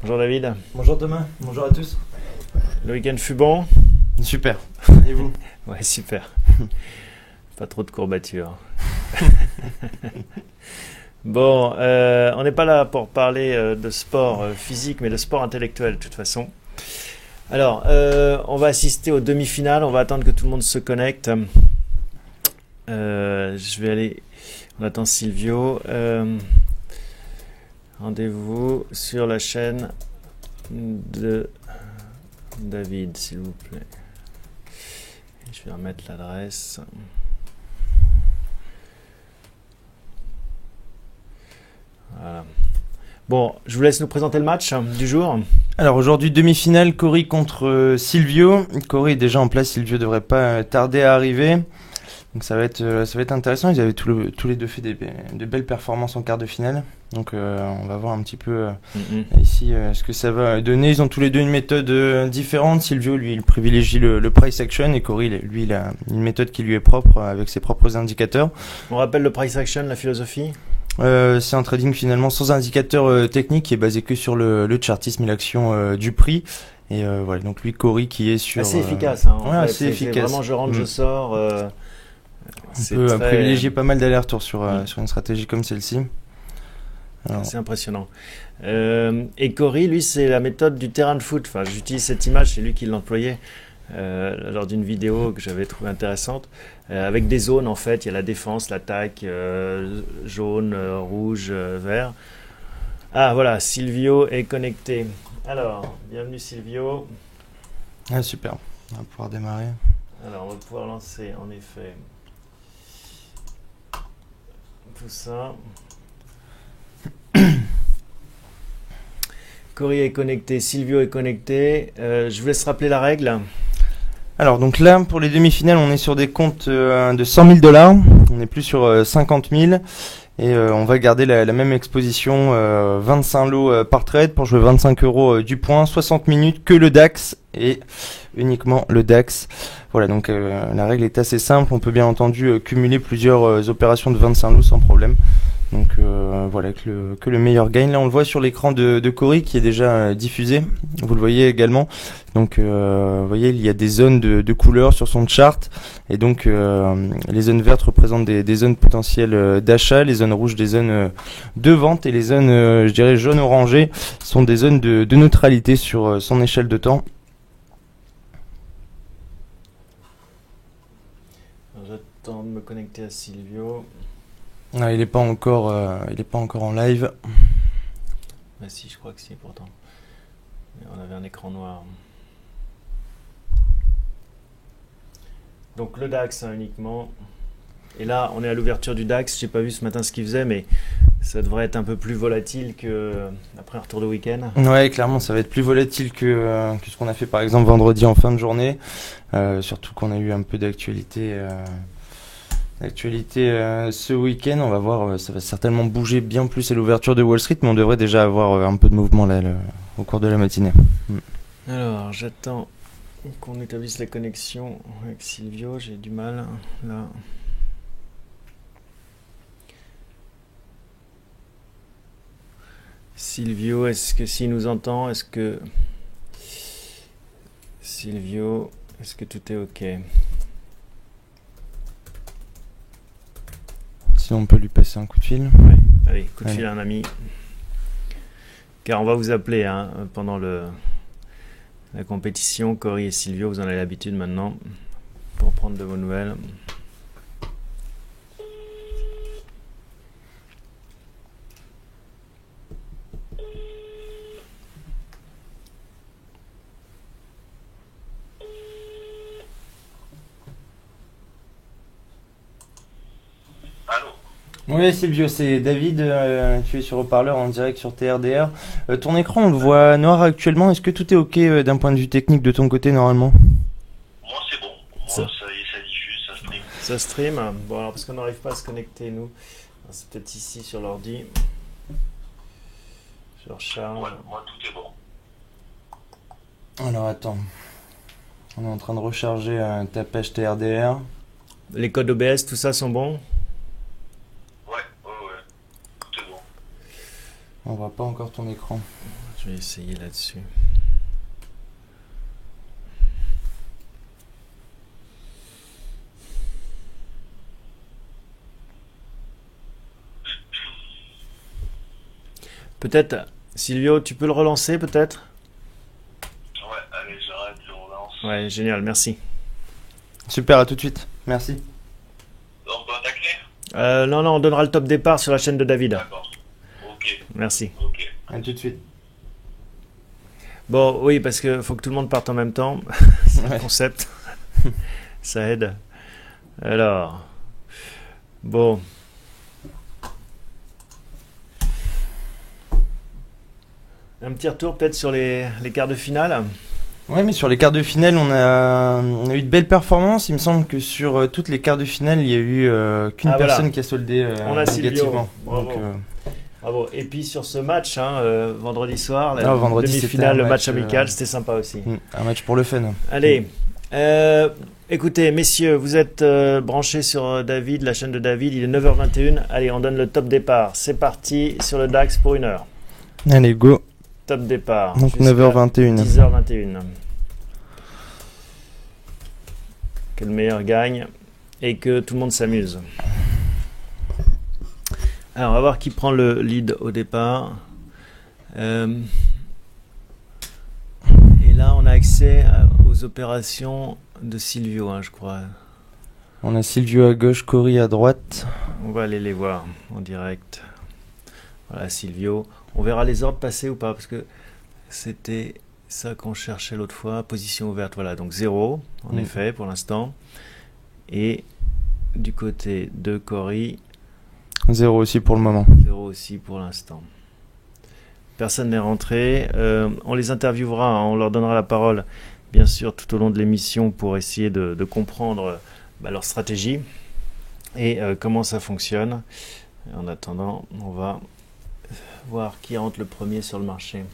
Bonjour David. Bonjour Thomas, bonjour à tous. Le week-end fut bon? Super. Et vous? Ouais, super. Pas trop de courbatures. Bon, on n'est pas là pour parler de sport physique, mais de sport intellectuel de toute façon. Alors, on va assister aux demi-finales, on va attendre que tout le monde se connecte. Je vais aller... On attend Silvio. Rendez-vous sur la chaîne de David, s'il vous plaît. Je vais remettre l'adresse. Voilà. Bon, je vous laisse nous présenter le match du jour. Alors aujourd'hui, demi-finale, Cory contre Silvio. Cory est déjà en place, Silvio devrait pas tarder à arriver. Donc ça va être intéressant. Ils avaient tous les deux fait de belles performances en quart de finale. Donc on va voir un petit peu ici ce que ça va donner. Ils ont tous les deux une méthode différente. Silvio, lui, il privilégie le price action et Cory, lui, il a une méthode qui lui est propre avec ses propres indicateurs. On rappelle le price action, la philosophie? C'est un trading finalement sans indicateur technique qui est basé que sur le chartisme et l'action du prix. Et voilà, donc lui, Cory, qui est sur... Assez efficace. Hein, ouais, assez efficace. Vraiment, je rentre, je sors. On peut privilégier pas mal d'allers-retours sur une stratégie comme celle-ci. C'est impressionnant. Et Cory, lui, c'est la méthode du terrain de foot. Enfin, j'utilise cette image, c'est lui qui l'employait lors d'une vidéo que j'avais trouvée intéressante. Avec des zones, en fait, il y a la défense, l'attaque, jaune, rouge, vert. Ah, voilà, Silvio est connecté. Alors, bienvenue Silvio. Ah, super, on va pouvoir démarrer. Alors, on va pouvoir lancer, en effet, tout ça. Cory est connecté, Silvio est connecté. Je vous laisse rappeler la règle. Alors donc là, pour les demi-finales, on est sur des comptes de 100 000 $. On n'est plus sur 50 000. Et on va garder la même exposition, 25 lots par trade pour jouer 25 € du point, 60 minutes que le DAX et uniquement le DAX. Voilà, donc la règle est assez simple. On peut bien entendu cumuler plusieurs opérations de 25 lots sans problème. Donc voilà, que le meilleur gagne. Là, on le voit sur l'écran de Cory qui est déjà diffusé. Vous le voyez également. Donc, vous voyez, il y a des zones de couleurs sur son chart. Et donc, les zones vertes représentent des zones potentielles d'achat. Les zones rouges, des zones de vente. Et les zones, je dirais, jaune-orangé sont des zones de neutralité sur son échelle de temps. J'attends de me connecter à Silvio. Ah, il n'est pas encore en live. Ah si, je crois que si, pourtant. Mais on avait un écran noir. Donc le DAX uniquement. Et là, on est à l'ouverture du DAX. J'ai pas vu ce matin ce qu'il faisait, mais ça devrait être un peu plus volatile que après un retour de week-end. Ouais, clairement, ça va être plus volatile que ce qu'on a fait par exemple vendredi en fin de journée. Surtout qu'on a eu un peu d'actualité. Ce week-end, on va voir, ça va certainement bouger bien plus à l'ouverture de Wall Street, mais on devrait déjà avoir un peu de mouvement là au cours de la matinée. Alors, j'attends qu'on établisse la connexion avec Silvio, j'ai du mal là. Silvio, est-ce que s'il nous entend, Silvio, est-ce que tout est OK? On peut lui passer un coup de fil. Ouais. Allez, coup de fil à un ami. Car on va vous appeler pendant la compétition. Cory et Silvio, vous en avez l'habitude maintenant pour prendre de vos nouvelles. Oui Silvio, c'est David, tu es sur haut-parleur en direct sur TRDR. Ton écran on le voit noir actuellement, est-ce que tout est ok d'un point de vue technique de ton côté normalement? Moi c'est bon, moi ça y est, ça diffuse, ça stream. Ça stream. Bon alors parce qu'on n'arrive pas à se connecter nous. C'est peut-être ici sur l'ordi. Je recharge. Ouais, moi tout est bon. Alors attends, on est en train de recharger ta page TRDR. Les codes OBS, tout ça sont bons? Ouais, tout est bon. On voit pas encore ton écran. Je vais essayer là-dessus. Peut-être, Silvio, tu peux le relancer peut-être? Ouais, allez, j'arrête, je relance. Ouais, génial, merci. Super, à tout de suite. Merci. On peut attaquer? Non, on donnera le top départ sur la chaîne de David. D'accord. Ok, Merci. ok. À tout de suite. Bon, oui, parce que faut que tout le monde parte en même temps. C'est le Ouais. concept. Ça aide. Alors, bon. Un petit retour peut-être sur les quarts de finale. Ouais, mais sur les quarts de finale, on a eu de belles performances. Il me semble que sur toutes les quarts de finale, il y a eu qu'une Ah, voilà. personne qui a soldé On a Silvio. négativement. Bravo. Donc, Bravo. Et puis sur ce match, vendredi soir, la vendredi, demi-finale, c'était un le match match, amical, c'était sympa aussi. un match pour le fun. Allez, écoutez, messieurs, vous êtes branchés sur David, la chaîne de David, il est 9h21. Allez, on donne le top départ. C'est parti sur le DAX pour 1 heure. Allez, go. Top départ. Donc jusqu'à 9h21. 10h21. Que le meilleur gagne et que tout le monde s'amuse. Alors, on va voir qui prend le lead au départ. Et là, on a accès aux opérations de Silvio, hein, je crois. On a Silvio à gauche, Cory à droite. On va aller les voir en direct. Voilà, Silvio. On verra les ordres passer ou pas, parce que c'était ça qu'on cherchait l'autre fois. Position ouverte, voilà, donc 0, en effet, pour l'instant. Et du côté de Cory, 0 aussi pour le moment. 0 aussi pour l'instant. Personne n'est rentré. On les interviewera, hein, on leur donnera la parole, bien sûr, tout au long de l'émission pour essayer de comprendre leur stratégie et comment ça fonctionne. En attendant, on va voir qui rentre le premier sur le marché.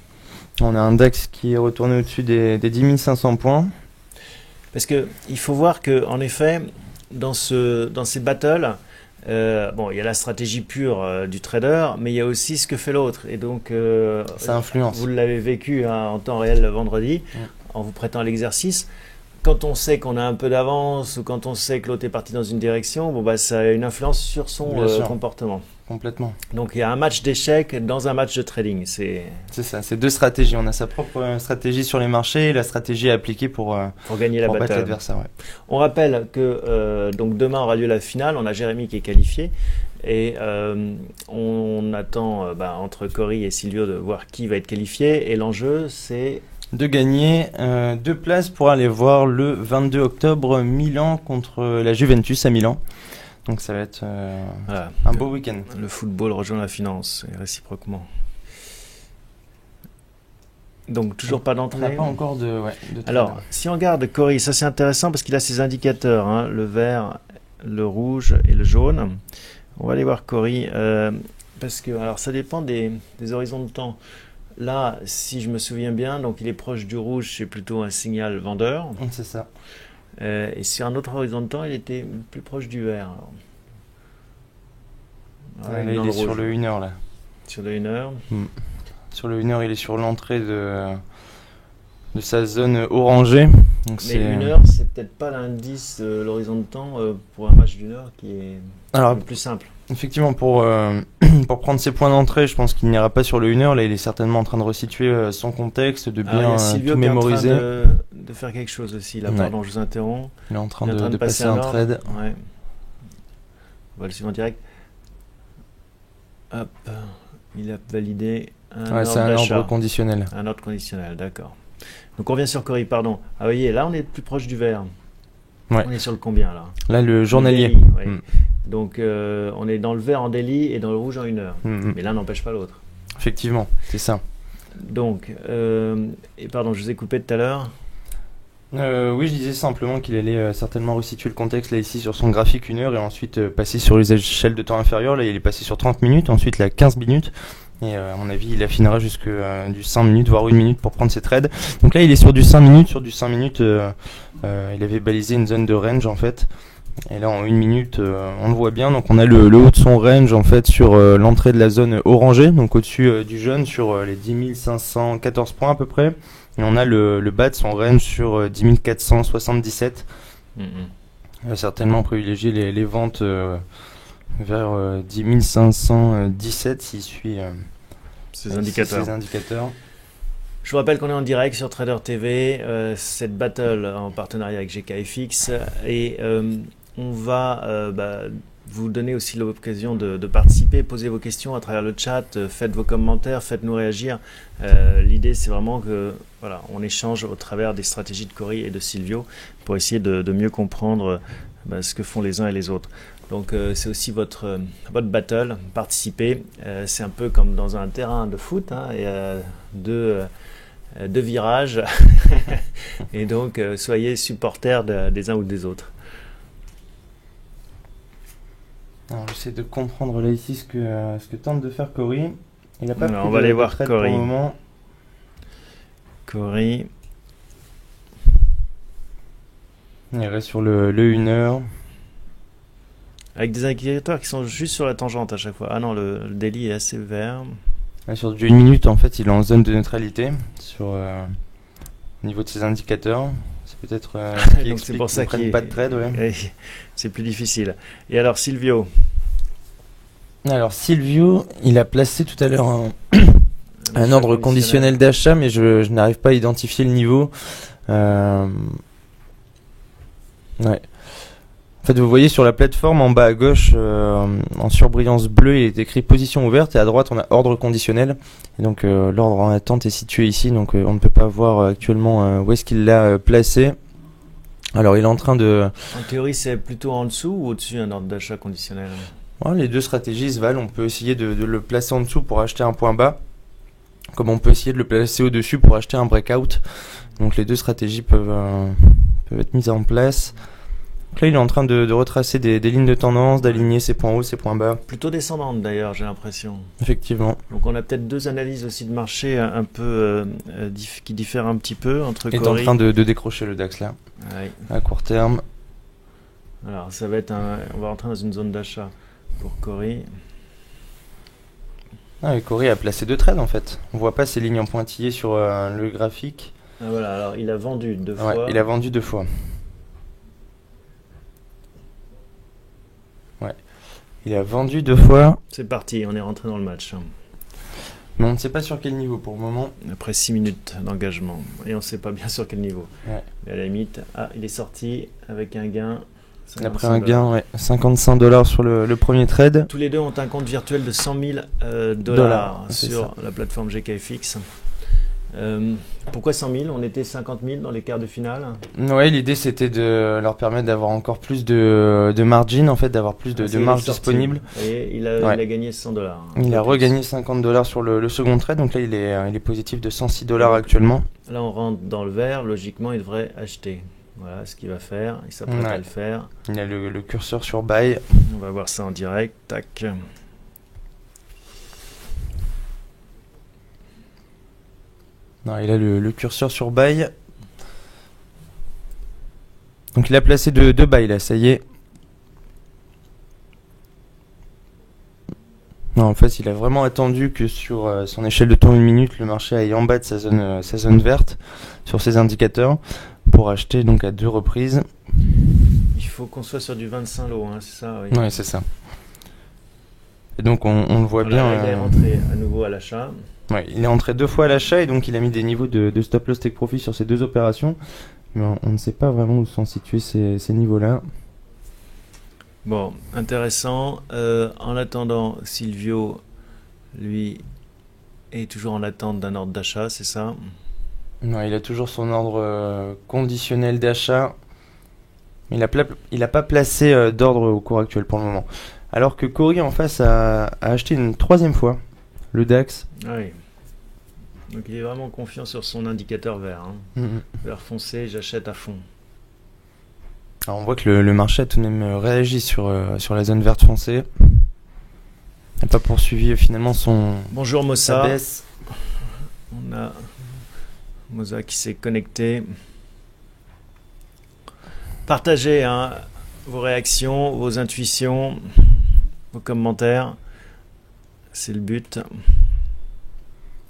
On a un DAX qui est retourné au-dessus des 10 500 points. Parce que il faut voir que, en effet, dans ces battles, il y a la stratégie pure du trader, mais il y a aussi ce que fait l'autre. Et donc, ça influence. Vous l'avez vécu en temps réel le vendredi, en vous prêtant à l'exercice. Quand on sait qu'on a un peu d'avance ou quand on sait que l'autre est parti dans une direction, ça a une influence sur son comportement. Complètement. Donc il y a un match d'échecs dans un match de trading. C'est ça, c'est deux stratégies. On a sa propre stratégie sur les marchés et la stratégie à appliquer pour gagner la battre bataille. l'adversaire. Ouais. On rappelle que donc demain aura lieu la finale. On a Jérémy qui est qualifié et on attend entre Cory et Silvio de voir qui va être qualifié. Et l'enjeu, c'est de gagner 2 places pour aller voir le 22 octobre Milan contre la Juventus à Milan. Donc ça va être un beau week-end. Le football rejoint la finance, et réciproquement. Donc toujours pas d'entrée. On n'a pas encore de Alors, si on regarde Cory, ça c'est intéressant parce qu'il a ses indicateurs, hein, le vert, le rouge et le jaune. On va aller voir Cory, parce que alors ça dépend des horizons de temps. Là, si je me souviens bien, donc il est proche du rouge, c'est plutôt un signal vendeur. C'est ça. Et sur un autre horizon de temps, il était plus proche du vert. Là, il est sur le 1 heure là. Sur le 1 heure. Sur le 1 heure, il est sur l'entrée de sa zone orangée. Donc mais 1 heure, c'est peut-être pas l'indice de l'horizon de temps pour un match d'1 heure qui est le plus simple. Effectivement, pour prendre ses points d'entrée, je pense qu'il n'ira pas sur le 1 heure. Là, il est certainement en train de resituer son contexte, de bien tout mémoriser. Silvio de faire quelque chose aussi. Là, pardon, je vous interromps. Il est en train de passer un trade. Ouais. On va le suivre en direct. Hop, il a validé c'est un ordre conditionnel. Un ordre conditionnel, d'accord. Donc on revient sur Cory, pardon. Ah, vous voyez, là on est plus proche du vert. Ouais. On est sur le combien là? Là, le journalier. Daily, ouais. Donc on est dans le vert en daily et dans le rouge en 1 heure. Mais l'un n'empêche pas l'autre. Effectivement, c'est ça. Donc, et pardon, je vous ai coupé tout à l'heure. Oui, je disais simplement qu'il allait certainement resituer le contexte là ici sur son graphique 1 heure et ensuite passer sur les échelles de temps inférieures. Là, il est passé sur 30 minutes, ensuite là 15 minutes. Et à mon avis, il affinera jusque du 5 minutes, voire 1 minute pour prendre ses trades. Donc là, il est sur du 5 minutes. Sur du 5 minutes, il avait balisé une zone de range en fait. Et là en 1 minute on le voit bien, donc on a le haut de son range en fait sur l'entrée de la zone orangée, donc au-dessus du jaune sur les 10 514 points à peu près, et on a le bas de son range sur 10 477. Il va certainement privilégier les ventes vers 10 517 s'il suit ces indicateurs. Ces indicateurs. Je vous rappelle qu'on est en direct sur Trader TV, cette battle en partenariat avec GKFX, et on va vous donner aussi l'occasion de participer, poser vos questions à travers le chat, faites vos commentaires, faites-nous réagir. L'idée c'est vraiment que voilà, on échange au travers des stratégies de Cory et de Silvio pour essayer de mieux comprendre ce que font les uns et les autres. Donc c'est aussi votre battle, participez. C'est un peu comme dans un terrain de foot, hein, et deux virages et donc soyez supporters des uns ou des autres. Alors, j'essaie de comprendre là ici ce que tente de faire Cory. Il a pas on va aller voir Cory. Pour le moment. Cory. Il reste sur le 1 heure. Avec des indicateurs qui sont juste sur la tangente à chaque fois. Ah non, le daily est assez vert. Sur du 1 minute, en fait, il est en zone de neutralité au niveau de ses indicateurs. C'est peut-être donc c'est pour ça qu'il prenne pas de trade. Ouais. C'est plus difficile. Et alors Silvio? Alors Silvio, il a placé tout à l'heure un ordre conditionnel d'achat, mais je n'arrive pas à identifier le niveau. Ouais. En fait, vous voyez sur la plateforme en bas à gauche, en surbrillance bleue, il est écrit position ouverte, et à droite on a ordre conditionnel. Et donc l'ordre en attente est situé ici, donc on ne peut pas voir actuellement où est-ce qu'il l'a placé. Alors il est en train de... En théorie c'est plutôt en dessous ou au-dessus un ordre d'achat conditionnel? Les deux stratégies se valent. On peut essayer de le placer en dessous pour acheter un point bas, comme on peut essayer de le placer au-dessus pour acheter un breakout. Donc les deux stratégies peuvent être mises en place. Donc là, il est en train de retracer des lignes de tendance, d'aligner ses points hauts, ses points bas. Plutôt descendante d'ailleurs, j'ai l'impression. Effectivement. Donc on a peut-être deux analyses aussi de marché un peu qui diffèrent un petit peu entre Cory. Il est en train de décrocher le DAX là, à court terme. Alors ça va être on va rentrer dans une zone d'achat pour Cory. Et Cory a placé 2 trades en fait. On voit pas ces lignes en pointillés sur le graphique. Voilà, alors il a vendu 2 fois. Il a vendu 2 fois. Il a vendu 2 fois. C'est parti, on est rentré dans le match. Mais on ne sait pas sur quel niveau pour le moment. Après 6 minutes d'engagement. Et on ne sait pas bien sur quel niveau. Ouais. Mais à la limite, il est sorti avec un gain. Après un gain, $55 sur le premier trade. Tous les deux ont un compte virtuel de 100 000 dollars sur la plateforme GKFX. Pourquoi 100 000? On était 50 000 dans les quarts de finale. Ouais, l'idée c'était de leur permettre d'avoir encore plus de margin, en fait, d'avoir plus de marge disponible. Et il a gagné $100. Il a regagné $50 sur le second trade, donc là il est positif de $106 actuellement. Là on rentre dans le vert, logiquement il devrait acheter. Voilà ce qu'il va faire, il s'apprête à le faire. Il a le curseur sur buy. On va voir ça en direct, tac. Non, il a le curseur sur buy. Donc il a placé deux buy là, ça y est. Non, en fait, il a vraiment attendu que sur son échelle de temps 1 minute, le marché aille en bas de sa zone verte sur ses indicateurs pour acheter donc à 2 reprises. Il faut qu'on soit sur du 25 lots, hein, c'est ça? Oui, ouais, c'est ça. Et donc on le voit bien. Il est rentré à nouveau à l'achat. Ouais, il est entré 2 fois à l'achat et donc il a mis des niveaux de stop loss take profit sur ces 2 opérations. Mais on ne sait pas vraiment où sont situés ces niveaux-là. Bon, intéressant. En attendant, Silvio, lui, est toujours en attente d'un ordre d'achat, c'est ça? Non, il a toujours son ordre conditionnel d'achat. Mais il n'a pas placé d'ordre au cours actuel pour le moment. Alors que Cory en face a acheté une 3e fois le DAX. Oui. Donc il est vraiment confiant sur son indicateur vert. Vert foncé, j'achète à fond. Alors on voit que le marché a tout de même réagi sur la zone verte foncée. Il n'a pas poursuivi finalement son... Bonjour Mossa. Sa baisse. On a Mossa qui s'est connecté. Partagez, hein. vos réactions, vos intuitions, vos commentaires. C'est le but.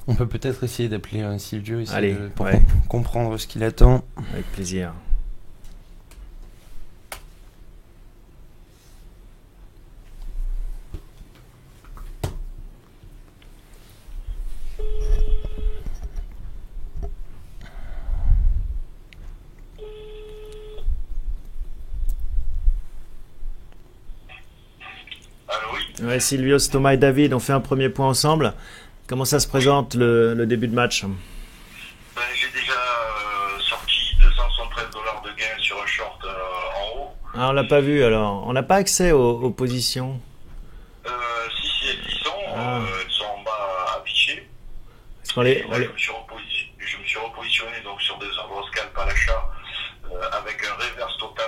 On peut peut-être essayer d'appeler Silvio ici. Allez, Pour ouais. comprendre ce qu'il attend. Avec plaisir. Allô, oui. Ouais, Silvio, Thomas et David, on fait un premier point ensemble. Comment ça se présente le début de match? Ben, j'ai déjà sorti $273 de gain sur un short en haut. Ah, on l'a pas vu alors. On n'a pas accès aux positions. Si, elles y sont. Ah. Elles sont en bas affichées. Parce qu'on les, Et là, je me suis repositionné donc sur des ordres scalp à l'achat avec un reverse total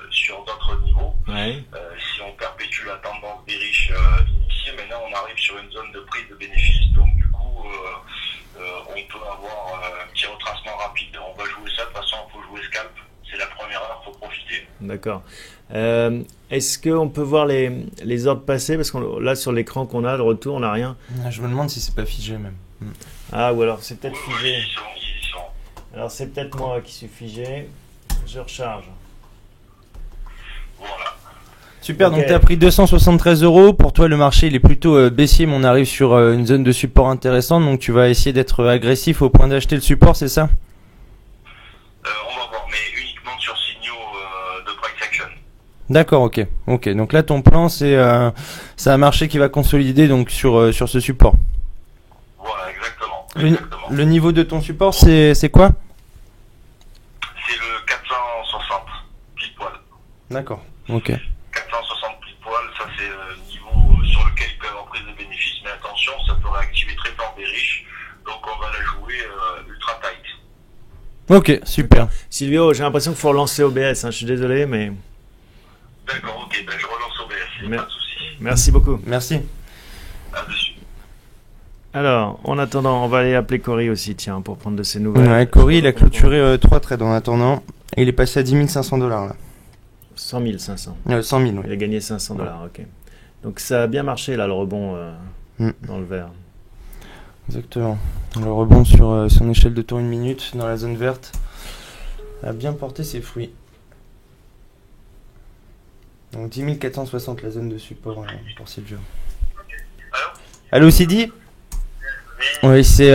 sur d'autres niveaux. Ouais. Si on perpétue la tendance bearish initiée, maintenant on arrive sur une zone de prise de bénéfice, donc du coup on peut avoir un petit retracement rapide. On va jouer ça, de toute façon il faut jouer scalp, c'est la première heure, il faut profiter. D'accord. Est-ce qu'on peut voir les ordres passés? Parce que là, sur l'écran qu'on a, le retour, on n'a rien. Je me demande si c'est pas figé même. Ah, ou alors c'est peut-être Oui, figé. ils y sont. Alors c'est peut-être moi qui suis figé. Je recharge. Voilà. Super, Ok. donc tu as pris 273 €. Pour toi, le marché il est plutôt baissier, mais on arrive sur une zone de support intéressante. Donc tu vas essayer d'être agressif au point d'acheter le support, c'est ça? On va voir, mais uniquement sur signaux de price action. D'accord, ok. Ok, donc là ton plan c'est un marché qui va consolider donc sur ce support. Voilà, exactement. Le niveau de ton support c'est quoi? C'est le 460 pile poil. D'accord, ok. 460 pile poil, ça c'est le niveau sur lequel il peut y avoir prise de bénéfice, mais attention, ça peut réactiver très fort des riches, donc on va la jouer ultra tight. Ok, super. Silvio, j'ai l'impression qu'il faut relancer OBS. Je suis désolé, mais D'accord, ok, ben je relance OBS, il n'y a pas de souci. merci beaucoup. Merci. Là-dessus. Alors, en attendant, on va aller appeler Cory aussi, tiens, pour prendre de ses nouvelles. Ouais, Cory il a clôturé 3 trades en attendant. Et il est passé à 10 500 $ là. 100 500. 100 000, Il oui. a gagné 500 $, ok. Donc ça a bien marché là, le rebond dans le vert. Exactement. Le rebond sur son échelle de tour 1 minute dans la zone verte a bien porté ses fruits. Donc 10 460 la zone de support pour Silvio. Allô Sidi? Oui, c'est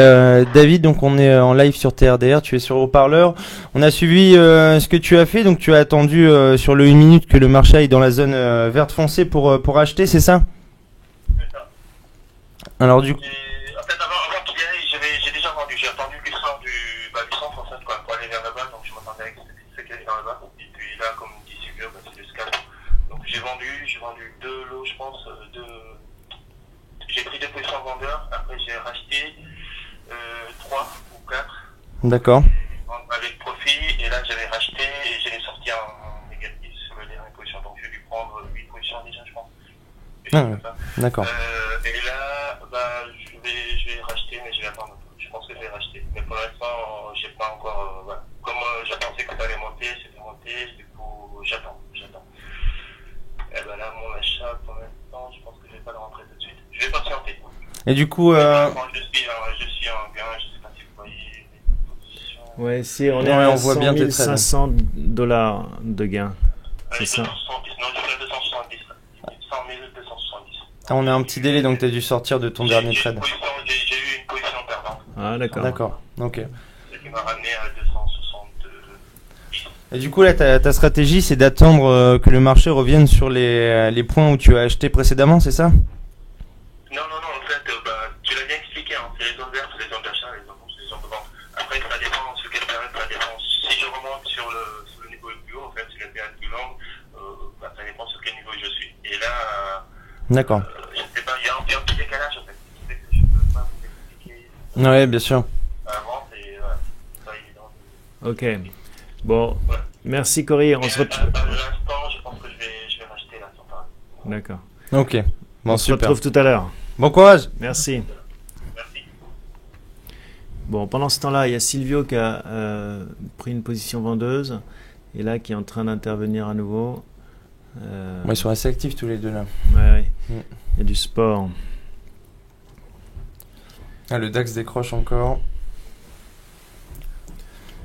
David, donc on est en live sur TRDR, tu es sur haut-parleur. On a suivi ce que tu as fait, donc tu as attendu sur le 1 minute que le marché aille dans la zone verte foncée pour acheter, c'est ça? C'est ça. Alors du coup... En fait, avant qu'il y aille, j'ai déjà vendu. J'ai attendu qu'il sorte du centre en fait, quoi, pour aller vers là-bas, donc je m'attendais avec ce qu'il y avait dans là-bas. Et puis là, comme dit Silvio, c'est le scalp. Donc j'ai vendu 2 lots, je pense, j'ai pris 2 positions vendeurs, après j'ai racheté 3 ou 4 D'accord. avec profit, et là j'avais racheté et je l'ai sorti en négatif sur la dernière position, donc j'ai dû prendre 8 positions déjà, je pense. Ah ouais. D'accord. Et là, je vais racheter, mais je vais attendre un peu. Je pense que je vais racheter. Mais pour l'instant, j'ai pas encore. Voilà. Comme je pensais que ça allait monter, c'était monté, du coup, j'attends. Et ben là, mon achat, pour l'instant, je pense que je vais pas le rentrer tout de suite. Je vais patienter. Et du coup... Je suis en gain, je sais pas si vous voyez les positions. Ouais, si, on est Ouais, à on voit bien 100 tes trades. 500 $ de gain. C'est ça. 270, non, je suis à 270. 100 270. Ah, on a un petit délai, donc tu as dû sortir de ton dernier trade. J'ai eu une position perdante. Ah, d'accord. D'accord, ok. Ce qui m'a ramené à 262. Et du coup, là, ta stratégie, c'est d'attendre que le marché revienne sur les points où tu as acheté précédemment, c'est ça? Non, en fait, tu l'as bien expliqué, hein, c'est les zones vertes, les zones d'achat, les zones rouges, les zones de vente. Après, ça dépend sur quelle période, ça dépend. Si je remonte sur le niveau le plus haut, en fait, sur la période plus longue, ça dépend sur quel niveau je suis. Et là, D'accord. je sais pas, il y a un petit décalage, en fait. C'est que je peux pas vous expliquer Ouais, bien sûr. avant, c'est pas évident. Ok. Bon, Ouais. merci Cory. On Mais se retrouve. à l'instant, je pense que je vais racheter là, sans parler. D'accord. Ok. Bon, On se super. retrouve tout à l'heure. Bon courage. Merci. Merci. Bon, pendant ce temps-là, il y a Silvio qui a pris une position vendeuse et là qui est en train d'intervenir à nouveau. Ils sont assez actifs tous les deux là. Ouais. Il y a du sport. Le DAX décroche encore.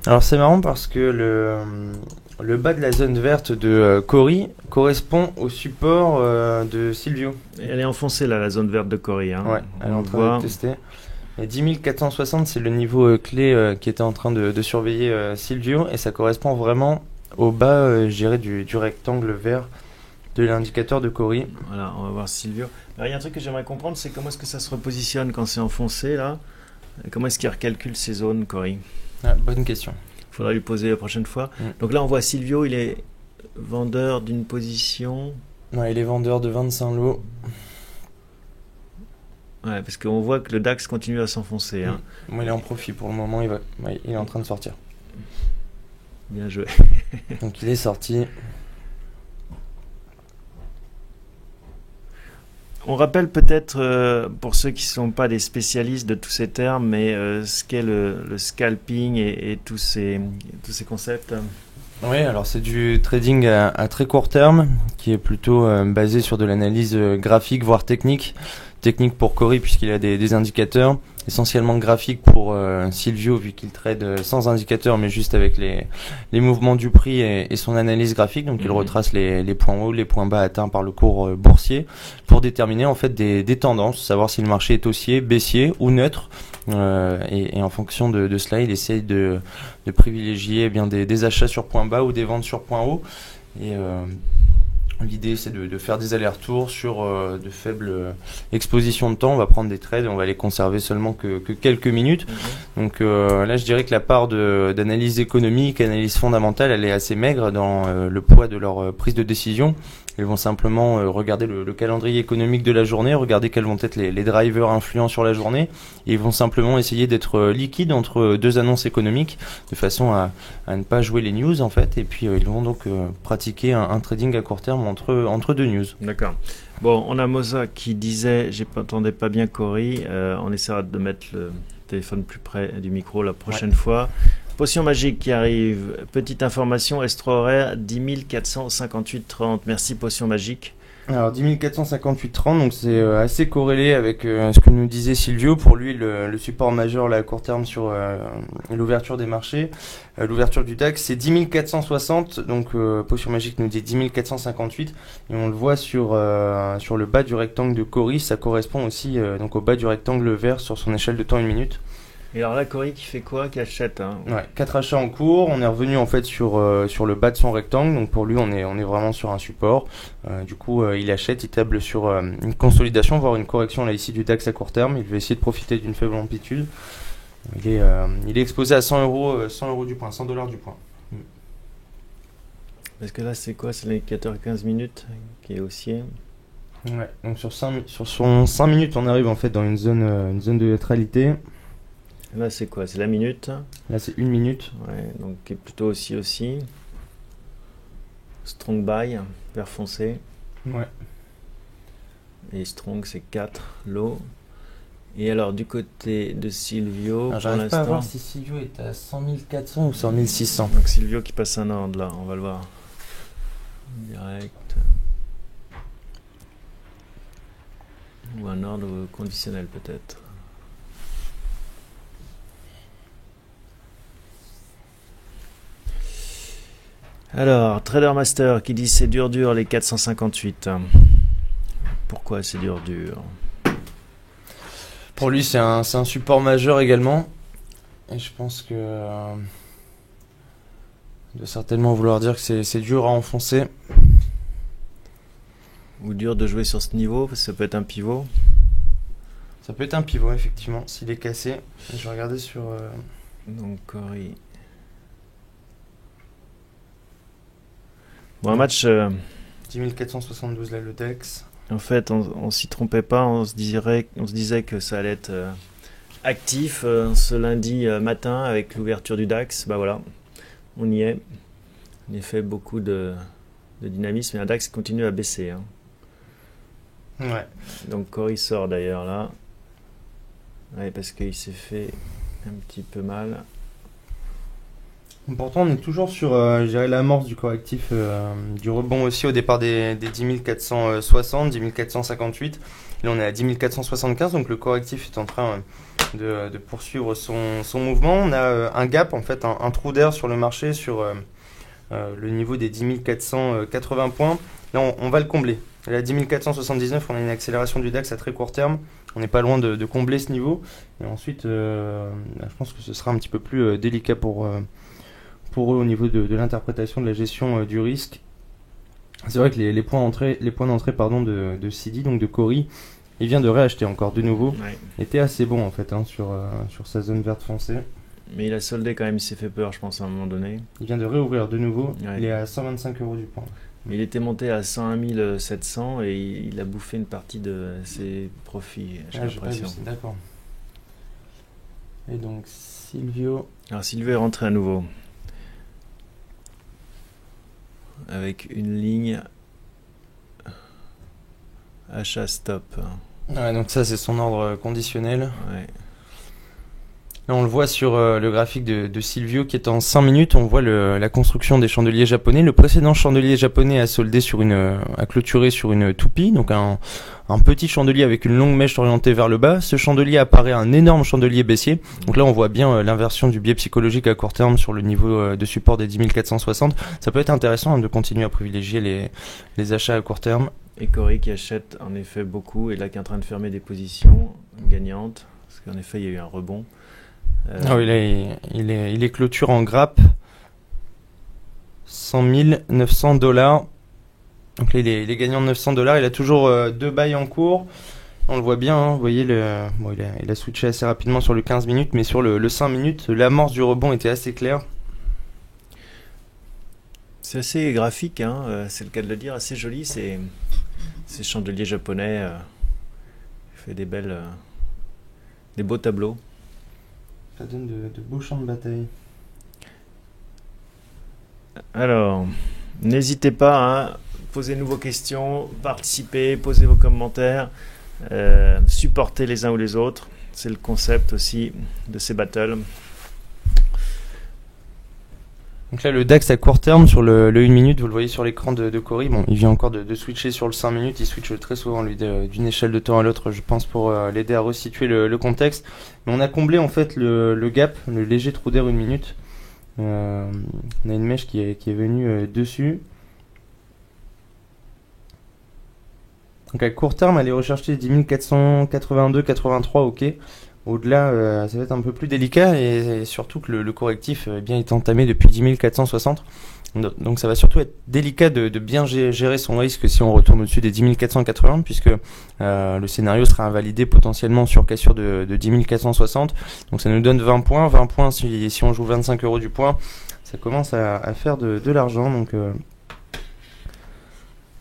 Alors c'est marrant parce que le bas de la zone verte de Cori correspond au support de Silvio. Elle est enfoncée là, la zone verte de Cori. Hein. Ouais, elle est en train de tester. Et 10 460, c'est le niveau clé qui était en train de surveiller Silvio, et ça correspond vraiment au bas, je dirais, du rectangle vert de l'indicateur de Cori. Voilà, on va voir Silvio. Alors, il y a un truc que j'aimerais comprendre, c'est comment est-ce que ça se repositionne quand c'est enfoncé là. Comment est-ce qu'il recalcule ces zones, Cori? Bonne question. Il faudra lui poser la prochaine fois. Donc là, on voit Silvio, il est vendeur d'une position. Ouais, il est vendeur de 25 lots. Ouais, parce qu'on voit que le DAX continue à s'enfoncer. Hein. Il est en profit pour le moment, il est en train de sortir. Bien joué. Donc il est sorti. On rappelle peut-être, pour ceux qui ne sont pas des spécialistes de tous ces termes, mais ce qu'est le scalping et tous ces concepts. Oui, alors c'est du trading à très court terme, qui est plutôt basé sur de l'analyse graphique, voire technique. Technique pour Cori, puisqu'il a des indicateurs, essentiellement graphique pour Silvio, vu qu'il trade sans indicateur, mais juste avec les mouvements du prix et son analyse graphique. Donc il retrace les points hauts, les points bas atteints par le cours boursier, pour déterminer en fait des tendances, savoir si le marché est haussier, baissier ou neutre. Et en fonction de cela, il essaye de privilégier bien des achats sur point bas ou des ventes sur point haut. Et l'idée, c'est de faire des allers-retours sur de faibles expositions de temps. On va prendre des trades et on va les conserver seulement que quelques minutes. Donc là, je dirais que la part d'analyse économique, analyse fondamentale, elle est assez maigre dans le poids de leur prise de décision. Ils vont simplement regarder le calendrier économique de la journée, regarder quels vont être les drivers influents sur la journée, et ils vont simplement essayer d'être liquides entre deux annonces économiques, de façon à ne pas jouer les news en fait, et puis ils vont donc pratiquer un trading à court terme entre deux news. D'accord. Bon, on a Moza qui disait, j'entendais pas bien Cori, on essaiera de mettre le téléphone plus près du micro la prochaine fois. Potion magique qui arrive. Petite information, S3 horaire 10 458,30. Merci Potion magique. Alors 10 458,30, donc c'est assez corrélé avec ce que nous disait Silvio. Pour lui, le support majeur là, à court terme sur l'ouverture des marchés, l'ouverture du DAX, c'est 10 460. Donc Potion magique nous dit 10 458, et on le voit sur le bas du rectangle de Cori. Ça correspond aussi donc au bas du rectangle vert sur son échelle de temps 1 minute. Et alors là, Cori qui fait quoi? Qui achète hein? Ouais, 4 achats en cours. On est revenu en fait sur le bas de son rectangle. Donc pour lui, on est vraiment sur un support. Du coup, il achète, il table sur une consolidation, voire une correction là ici du DAX à court terme. Il va essayer de profiter d'une faible amplitude. Il est exposé à 100 euros du point, $100 du point. Parce que là, c'est quoi? C'est l'indicateur 15 minutes qui est haussier. Ouais, donc sur son 5 minutes, on arrive en fait dans une zone de neutralité. Là, c'est quoi? C'est la minute. Là, c'est 1 minute. Ouais, donc qui est plutôt aussi. Strong buy, vert foncé. Ouais. Et strong, c'est 4 lots. Et alors, du côté de Silvio, alors, pour j'arrive pas à l'instant. voir si Silvio est à 100 400 ou 100 600. Donc, Silvio qui passe un ordre là, on va le voir. Direct. Ou un ordre conditionnel peut-être. Alors, Trader Master qui dit c'est dur les 458. Pourquoi c'est dur? Pour lui, c'est un support majeur également. Et je pense que de certainement vouloir dire que c'est dur à enfoncer. Ou dur de jouer sur ce niveau, parce que ça peut être un pivot. Ça peut être un pivot, effectivement, s'il est cassé. Je vais regarder sur... Donc, Cori. Bon, un match... 10 472 là, le DAX. En fait, on s'y trompait pas, on se disait que ça allait être actif ce lundi matin avec l'ouverture du DAX. Bah voilà, on y est. En effet, beaucoup de dynamisme, et un DAX continue à baisser. Hein. Ouais. Donc Cori sort d'ailleurs là. Ouais, parce qu'il s'est fait un petit peu mal. Pourtant, on est toujours sur, je dirais, l'amorce du correctif, du rebond aussi au départ des 10 460, 10 458. Là, on est à 10 475, donc le correctif est en train de poursuivre son mouvement. On a un gap, en fait, un trou d'air sur le marché, sur le niveau des 10 480 points. Là, on va le combler. Là, à 10 479, on a une accélération du DAX à très court terme. On n'est pas loin de combler ce niveau. Et ensuite, je pense que ce sera un petit peu plus délicat pour eux au niveau de l'interprétation de la gestion du risque. C'est vrai que les points d'entrée de Sidi, donc de Cory, il vient de réacheter encore de nouveau. Ouais. Était assez bon en fait sur sa zone verte foncée. Mais il a soldé quand même, il s'est fait peur, je pense, à un moment donné. Il vient de réouvrir de nouveau. Ouais. Il est à 125 € du point. Mais il était monté à 101 700 et il a bouffé une partie de ses profits, j'ai l'impression. D'accord. Et donc Silvio. Alors Silvio est rentré à nouveau. Avec une ligne achat stop. Ouais, donc ça c'est son ordre conditionnel. Ouais. Là, on le voit sur le graphique de Silvio qui est en 5 minutes. On voit la construction des chandeliers japonais. Le précédent chandelier japonais a clôturé sur une toupie, donc un petit chandelier avec une longue mèche orientée vers le bas. Ce chandelier apparaît un énorme chandelier baissier. Donc là, on voit bien l'inversion du biais psychologique à court terme sur le niveau de support des 10 460. Ça peut être intéressant de continuer à privilégier les achats à court terme. Et Cory qui achète en effet beaucoup et là qui est en train de fermer des positions gagnantes. Parce qu'en effet, il y a eu un rebond. Ah oui, là, il est clôture en grappe. 100 900 $. Donc là, il est gagnant de 900 $. Il a toujours 2 bails en cours. On le voit bien, hein, vous voyez, il a switché assez rapidement sur le 15 minutes, mais sur le 5 minutes, l'amorce du rebond était assez claire. C'est assez graphique, hein, c'est le cas de le dire, assez joli. Ces chandeliers japonais fait des beaux tableaux. Ça donne de beaux champs de bataille. Alors, n'hésitez pas à poser de nouvelles questions, participer, poser vos commentaires, supporter les uns ou les autres. C'est le concept aussi de ces battles. Donc là, le DAX à court terme sur le 1 minute, vous le voyez sur l'écran de Cory. Bon, il vient encore de switcher sur le 5 minutes. Il switch très souvent lui d'une échelle de temps à l'autre, je pense, pour l'aider à resituer le contexte. Mais on a comblé en fait le gap, le léger trou d'air 1 minute. On a une mèche qui est venue dessus. Donc à court terme, aller rechercher 10 482, 83, ok. Au-delà, ça va être un peu plus délicat et surtout que le correctif est entamé depuis 10 460. Donc ça va surtout être délicat de bien gérer son risque si on retourne au-dessus des 10 480 puisque le scénario sera invalidé potentiellement sur cassure de 10 460. Donc ça nous donne 20 points. 20 points si on joue 25 € du point, ça commence à faire de l'argent. Donc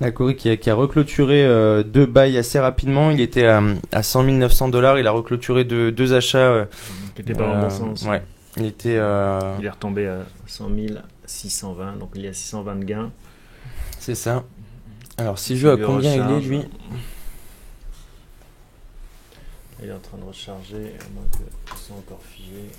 la Cory qui a reclôturé 2 bails assez rapidement. Il était à 100 900 $. Il a reclôturé deux achats. Qui n'étaient pas dans le bon sens. Ouais. Il est retombé à 100 620, donc il y a 620 de gains. C'est ça. Alors si je veux à combien il est lui? Il est en train de recharger, à moins que ce soit encore figé.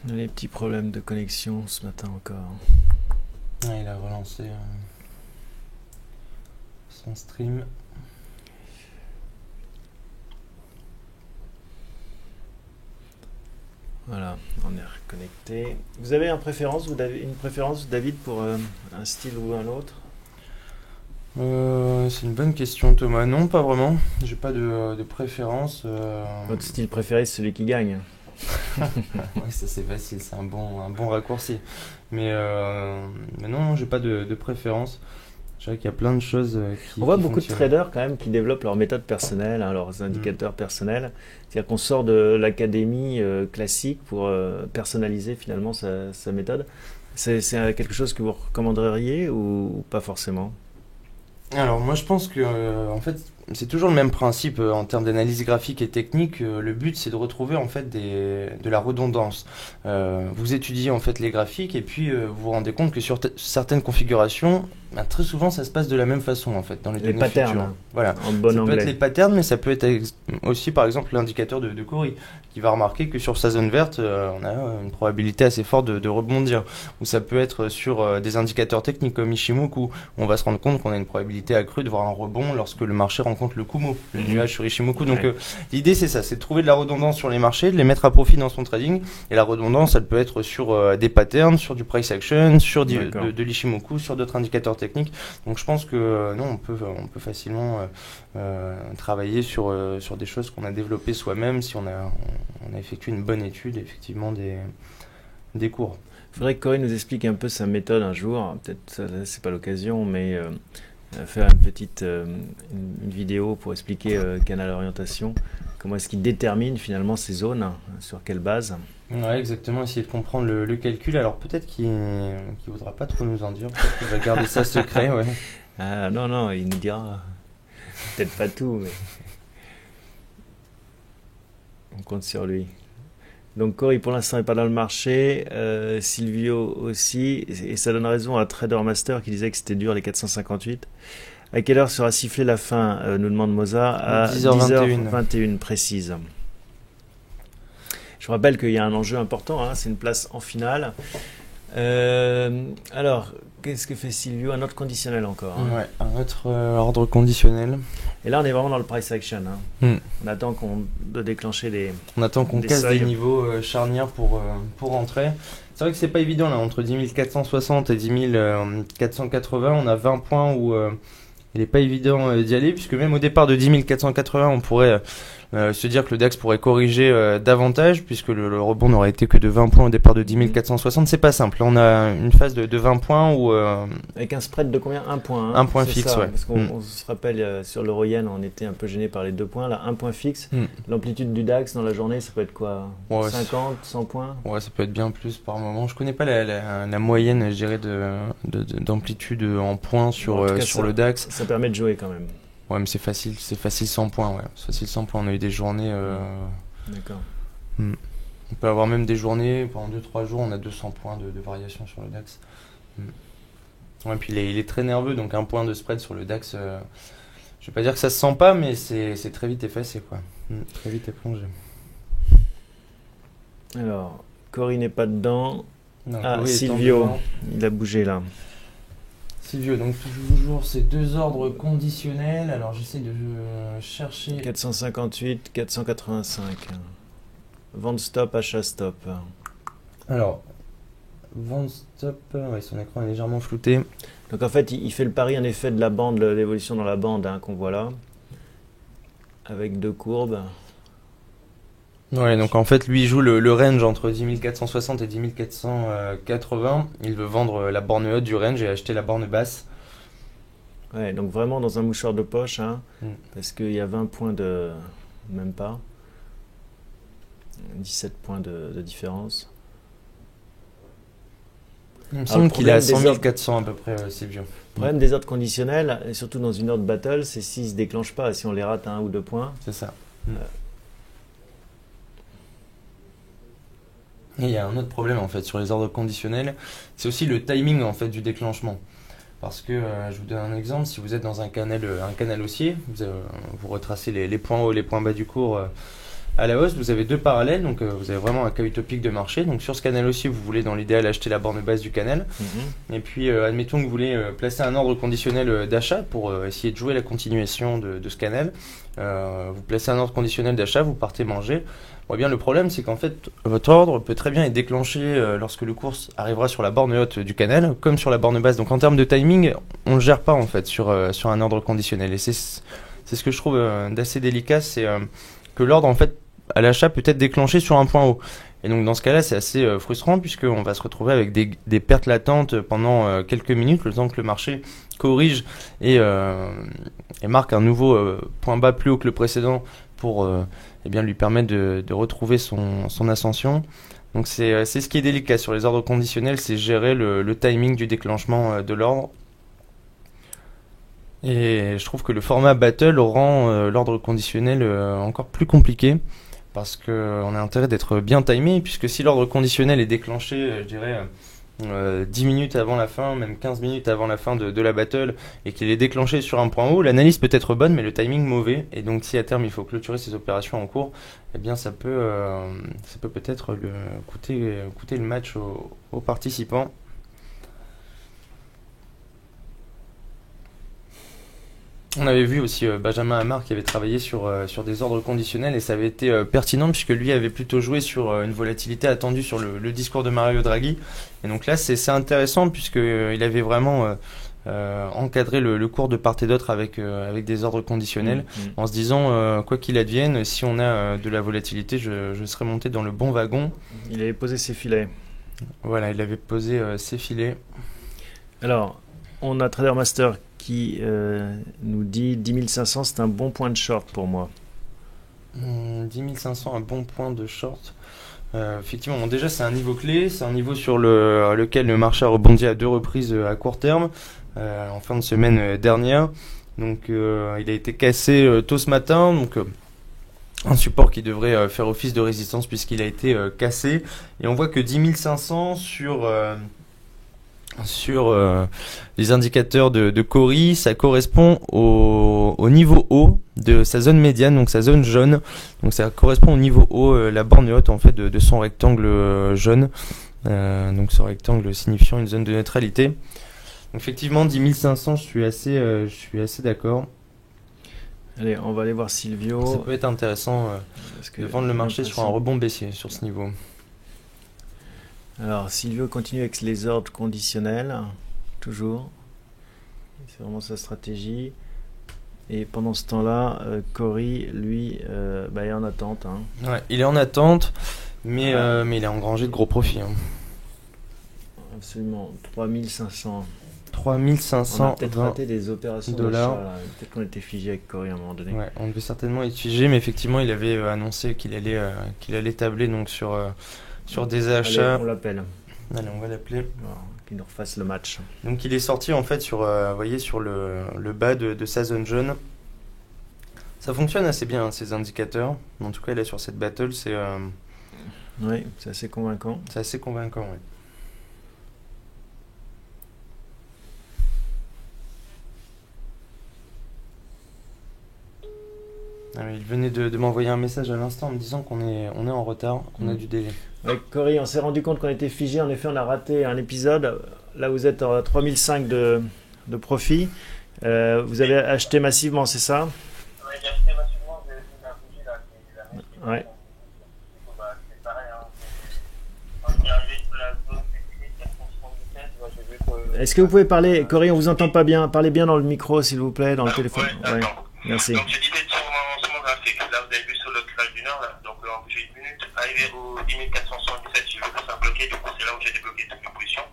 Les petits problèmes de connexion ce matin encore. Ouais, il a relancé son stream. Voilà, on est reconnecté. Vous avez une préférence, David, pour un style ou un autre? C'est une bonne question, Thomas. Non, pas vraiment. J'ai pas de préférence. Votre style préféré, c'est celui qui gagne. Ouais, ça c'est facile, c'est un bon raccourci. Mais non, j'ai pas de préférence. Je dirais qu'il y a plein de choses On voit beaucoup de traders quand même qui développent leur méthode personnelle, hein, leurs indicateurs personnels. C'est-à-dire qu'on sort de l'académie classique pour personnaliser finalement sa méthode. C'est quelque chose que vous recommanderiez ou pas forcément? Alors moi je pense que en fait c'est toujours le même principe en termes d'analyse graphique et technique. Le but c'est de retrouver en fait de la redondance. Vous étudiez en fait les graphiques et puis vous vous rendez compte que sur certaines configurations Très souvent, ça se passe de la même façon en fait dans les données patterns, futures. Voilà. En bon ça anglais. peut être les patterns, mais ça peut être aussi par exemple l'indicateur de Cory qui va remarquer que sur sa zone verte, on a une probabilité assez forte de rebondir. Ou ça peut être sur des indicateurs techniques comme Ishimoku, où on va se rendre compte qu'on a une probabilité accrue de voir un rebond lorsque le marché rencontre le Kumo, le nuage sur Ishimoku. Donc l'idée c'est ça, c'est de trouver de la redondance sur les marchés, de les mettre à profit dans son trading. Et la redondance, elle peut être sur des patterns, sur du price action, sur de l'Ishimoku, sur d'autres indicateurs techniques. Donc je pense que non, on peut facilement travailler sur des choses qu'on a développées soi-même si on a effectué une bonne étude effectivement des cours. Il faudrait que Cory nous explique un peu sa méthode un jour. Peut-être c'est pas l'occasion, mais faire une vidéo pour expliquer Canal Orientation. Comment est-ce qu'il détermine finalement ces zones, sur quelle base? Ouais, exactement, essayer de comprendre le calcul. Alors peut-être qu'il voudra pas trop nous en dire, peut-être qu'il va garder ça secret, ouais. Ah non, il nous dira peut-être pas tout, mais on compte sur lui. Donc Cory pour l'instant n'est pas dans le marché, Silvio aussi, et ça donne raison à Trader Master qui disait que c'était dur les 458. À quelle heure sera sifflée la fin, nous demande Mozart? À 10h21 précise. Je rappelle qu'il y a un enjeu important, hein, c'est une place en finale. Alors, qu'est-ce que fait Silvio? Un autre conditionnel encore. Hein. Ouais, un autre ordre conditionnel. Et là, on est vraiment dans le price action. Hein. On attend de déclencher les. On attend qu'on casse des niveaux charnières pour rentrer. C'est vrai que c'est pas évident là, entre 10 460 et 10 480, on a 20 points où il n'est pas évident d'y aller, puisque même au départ de 10 480, on pourrait se dire que le DAX pourrait corriger davantage, puisque le rebond n'aurait été que de 20 points au départ de 10 460. C'est pas simple. Là, on a une phase de 20 points où... avec un spread de combien? Un point. Hein, un point fixe, ça, ouais. Parce qu'on se rappelle, sur l'euro-yen, on était un peu gêné par les 2 points. Là, un point fixe. L'amplitude du DAX dans la journée, ça peut être quoi? 50, 100 points? Ouais, ça peut être bien plus par moment. Je connais pas la moyenne, je dirais, d'amplitude en points sur le DAX. Ça permet de jouer quand même. Ouais, mais c'est facile 100 points, ouais. C'est facile 100 points. On a eu des journées... D'accord. On peut avoir même des journées, pendant 2-3 jours, on a 200 points de variation sur le DAX. Ouais, puis il est très nerveux, donc un point de spread sur le DAX, je vais pas dire que ça se sent pas, mais c'est très vite effacé, quoi. Très vite éplongé. Alors, Cory n'est pas dedans. Non, Silvio, il a bougé là. Silvio, donc toujours ces deux ordres conditionnels. Alors j'essaie de chercher. 458, 485. Vente stop, achat stop. Alors, vente stop, ouais, son écran est légèrement flouté. Donc en fait, il fait le pari en effet de la bande, l'évolution dans la bande qu'on voit là, avec 2 courbes. Ouais, donc en fait, lui, il joue le range entre 10 460 et 10 480. Il veut vendre la borne haute du range et acheter la borne basse. Ouais, donc vraiment dans un mouchoir de poche, hein, parce qu'il y a 20 points de... même pas. 17 points de différence. Il me semble qu'il est à 100 400 à peu près, c'est vieux. Le problème des ordres conditionnels, et surtout dans une ordre battle, c'est s'ils ne se déclenchent pas, si on les rate à 1 ou 2 points. C'est ça. Et il y a un autre problème en fait sur les ordres conditionnels, c'est aussi le timing en fait du déclenchement. Parce que je vous donne un exemple, si vous êtes dans un canal haussier, vous retracez les points hauts, les points bas du cours à la hausse, vous avez 2 parallèles, donc vous avez vraiment un cahuit topique de marché. Donc sur ce canal haussier, vous voulez dans l'idéal acheter la borne basse du canal. Et puis admettons que vous voulez placer un ordre conditionnel d'achat pour essayer de jouer la continuation de ce canal. Vous placez un ordre conditionnel d'achat, vous partez manger. Bon, bien, le problème, c'est qu'en fait, votre ordre peut très bien être déclenché lorsque le cours arrivera sur la borne haute du canal, comme sur la borne basse. Donc, en termes de timing, on ne le gère pas, en fait, sur un ordre conditionnel. Et c'est ce que je trouve d'assez délicat, c'est que l'ordre, en fait, à l'achat peut être déclenché sur un point haut. Et donc, dans ce cas-là, c'est assez frustrant, puisqu'on va se retrouver avec des pertes latentes pendant quelques minutes, le temps que le marché corrige et marque un nouveau point bas plus haut que le précédent pour lui permettre de retrouver son ascension. Donc c'est ce qui est délicat sur les ordres conditionnels, c'est gérer le timing du déclenchement de l'ordre. Et je trouve que le format battle rend l'ordre conditionnel encore plus compliqué, parce qu'on a intérêt d'être bien timé, puisque si l'ordre conditionnel est déclenché, je dirais, 10 minutes avant la fin, même 15 minutes avant la fin de la battle, et qu'il est déclenché sur un point haut, l'analyse peut être bonne, mais le timing mauvais. Et donc, si à terme il faut clôturer ses opérations en cours, eh bien ça peut peut-être coûter le match aux participants. On avait vu aussi Benjamin Hamar qui avait travaillé sur des ordres conditionnels, et ça avait été pertinent puisque lui avait plutôt joué sur une volatilité attendue sur le discours de Mario Draghi. Et donc là c'est intéressant puisque il avait vraiment encadré le cours de part et d'autre avec des ordres conditionnels, en se disant quoi qu'il advienne, si on a de la volatilité, je serai monté dans le bon wagon. Il avait posé ses filets. Voilà, il avait posé ses filets. Alors, on a Trader Master qui nous dit 10 500, c'est un bon point de short pour moi. 10 500, un bon point de short. Effectivement, bon, déjà c'est un niveau clé, c'est un niveau sur lequel le marché a rebondi à 2 reprises à court terme, en fin de semaine dernière. Donc il a été cassé tôt ce matin, donc un support qui devrait faire office de résistance puisqu'il a été cassé. Et on voit que 10 500 sur les indicateurs de Cori, ça correspond au niveau haut de sa zone médiane, donc sa zone jaune. Donc ça correspond au niveau haut, la borne haute en fait de son rectangle jaune. Donc ce rectangle signifiant une zone de neutralité. Donc effectivement 10 500, je suis assez d'accord. Allez, on va aller voir Silvio. Ça peut être intéressant de vendre le marché sur un rebond baissier sur ce niveau. Alors, Silvio continue avec les ordres conditionnels, toujours. C'est vraiment sa stratégie. Et pendant ce temps-là, Cori, lui, est en attente. Hein. Ouais, il est en attente, mais il a engrangé de gros profits. Hein. Absolument, 3500. 3500 on a peut-être raté des opérations d'achat. Peut-être qu'on était figé avec Cori à un moment donné. Ouais, on devait certainement être figé, mais effectivement, il avait annoncé qu'il allait tabler donc sur des achats. Allez, on l'appelle. Allez, on va l'appeler. Qu'il nous refasse le match. Donc il est sorti en fait sur le bas de sa zone jaune. Ça fonctionne assez bien, ces indicateurs. En tout cas, là sur cette battle, oui, c'est assez convaincant. C'est assez convaincant, oui. Il venait de m'envoyer un message à l'instant en me disant qu'on est en retard, qu'on a du délai. Avec Cori, on s'est rendu compte qu'on était figé. En effet, on a raté un épisode. Là, vous êtes à 3005 de profit. Vous avez acheté massivement, c'est ça? Oui, j'ai acheté massivement. J'ai vu la bougie là. Ouais. C'est pareil. Quand je suis arrivé sur la zone des 477, j'ai vu que... Est-ce que vous pouvez parler, Cori, on vous entend pas bien. Parlez bien dans le micro, s'il vous plaît, dans le téléphone. Ouais. Merci. Donc je disais sur mon graphique, là vous avez vu sur le clash du Nord, là, donc en bougie 1 minute, arrivé au 10 477, j'ai vu que ça a bloqué, du coup c'est là où j'ai débloqué toutes mes positions.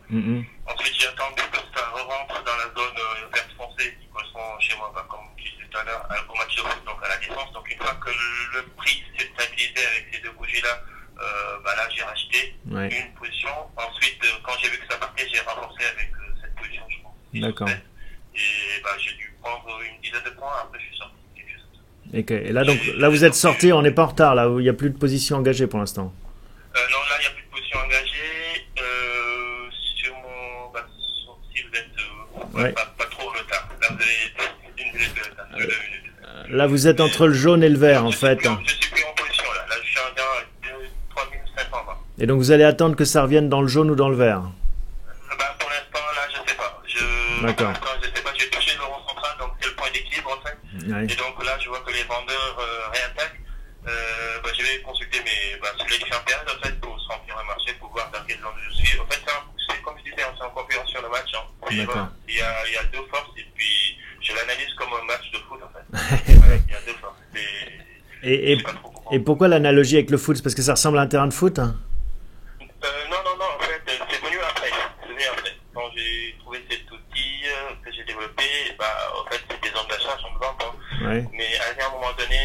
Ensuite j'ai attendu que ça re-rentre dans la zone verte foncée qui correspond chez moi, comme je disais tout à l'heure, au match de foot, donc à la défense. Donc une fois que le prix s'est stabilisé avec ces deux bougies-là, là j'ai racheté une position. Ensuite quand j'ai vu que ça partait, j'ai renforcé avec cette position, je pense. D'accord. Et j'ai dû prendre une dizaine de points, après je suis sorti. Okay. Et là, vous êtes sorti, on n'est pas en retard, là, où il n'y a plus de position engagée pour l'instant. Non, là, il n'y a plus de position engagée. Sur mon... si vous êtes pas trop en retard. Là, vous avez une minute de retard. 2 minutes. Là, vous êtes entre le jaune et le vert, en fait. Je suis plus en position, là. Là, je suis en gain 3500. Et donc, vous allez attendre que ça revienne dans le jaune ou dans le vert? Pour l'instant, là, je ne sais pas. D'accord. Pour l'instant, je ne sais pas. J'ai touché le rond central, donc c'est le point d'équilibre, en fait. Ouais. Et donc là, je vois que les vendeurs réattaquent. Je vais consulter sur les différentes périodes, en fait, pour se remplir un marché, pour voir dans quel genre je suis. En fait, c'est comme je disais, c'est en concurrence sur le match. Hein. D'accord. Il y a deux forces, et puis je l'analyse comme un match de foot, en fait. Il y a deux forces. Et pourquoi l'analogie avec le foot? C'est parce que ça ressemble à un terrain de foot? Non, en fait, c'est venu après. Quand j'ai trouvé cet outil que j'ai développé, en fait, c'est des zones d'achat, j'en vends. Ouais. Mais à un moment donné,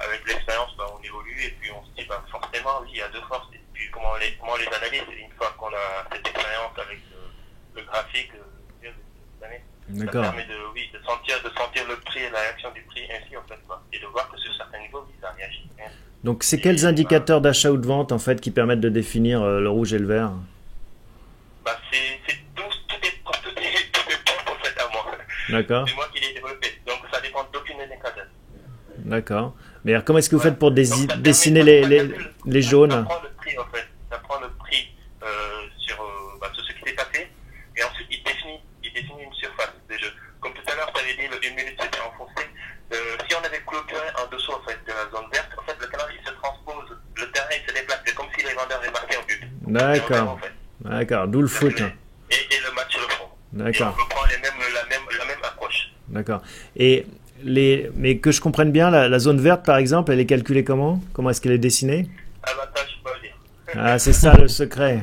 avec l'expérience, on évolue et puis on se dit, forcément, oui, il y a deux forces. Et puis comment on les analyse, une fois qu'on a cette expérience avec le graphique des années. D'accord. Ça permet de sentir le prix et la réaction du prix ainsi, en fait, et de voir que sur certains niveaux, oui, ça réagit. Donc, c'est quels indicateurs d'achat ou de vente, en fait, qui permettent de définir le rouge et le vert? D'accord. C'est moi qui l'ai développé. Donc ça dépend d'aucune des cases. D'accord. Mais alors, comment est-ce que vous faites pour Donc, ça permet- dessiner ça les jaunes? Ça prend le prix en fait. Ça prend le prix sur ce qui s'est passé. Et ensuite il définit une surface de jeu. Comme tout à l'heure, tu avais dit le 1 minute c'était enfoncé. Si on avait clôturé en dessous en fait, de la zone verte, en fait le canal il se transpose, le terrain il se déplace. C'est comme si les vendeurs avaient marqué un but. D'accord. En fait. D'accord. D'où le foot. Et le match le fond. D'accord. Et on reprend la même approche. D'accord. Mais que je comprenne bien, la zone verte, par exemple, elle est calculée comment? Comment est-ce qu'elle est dessinée? Avantage, je peux pas le dire. Ah, c'est ça le secret.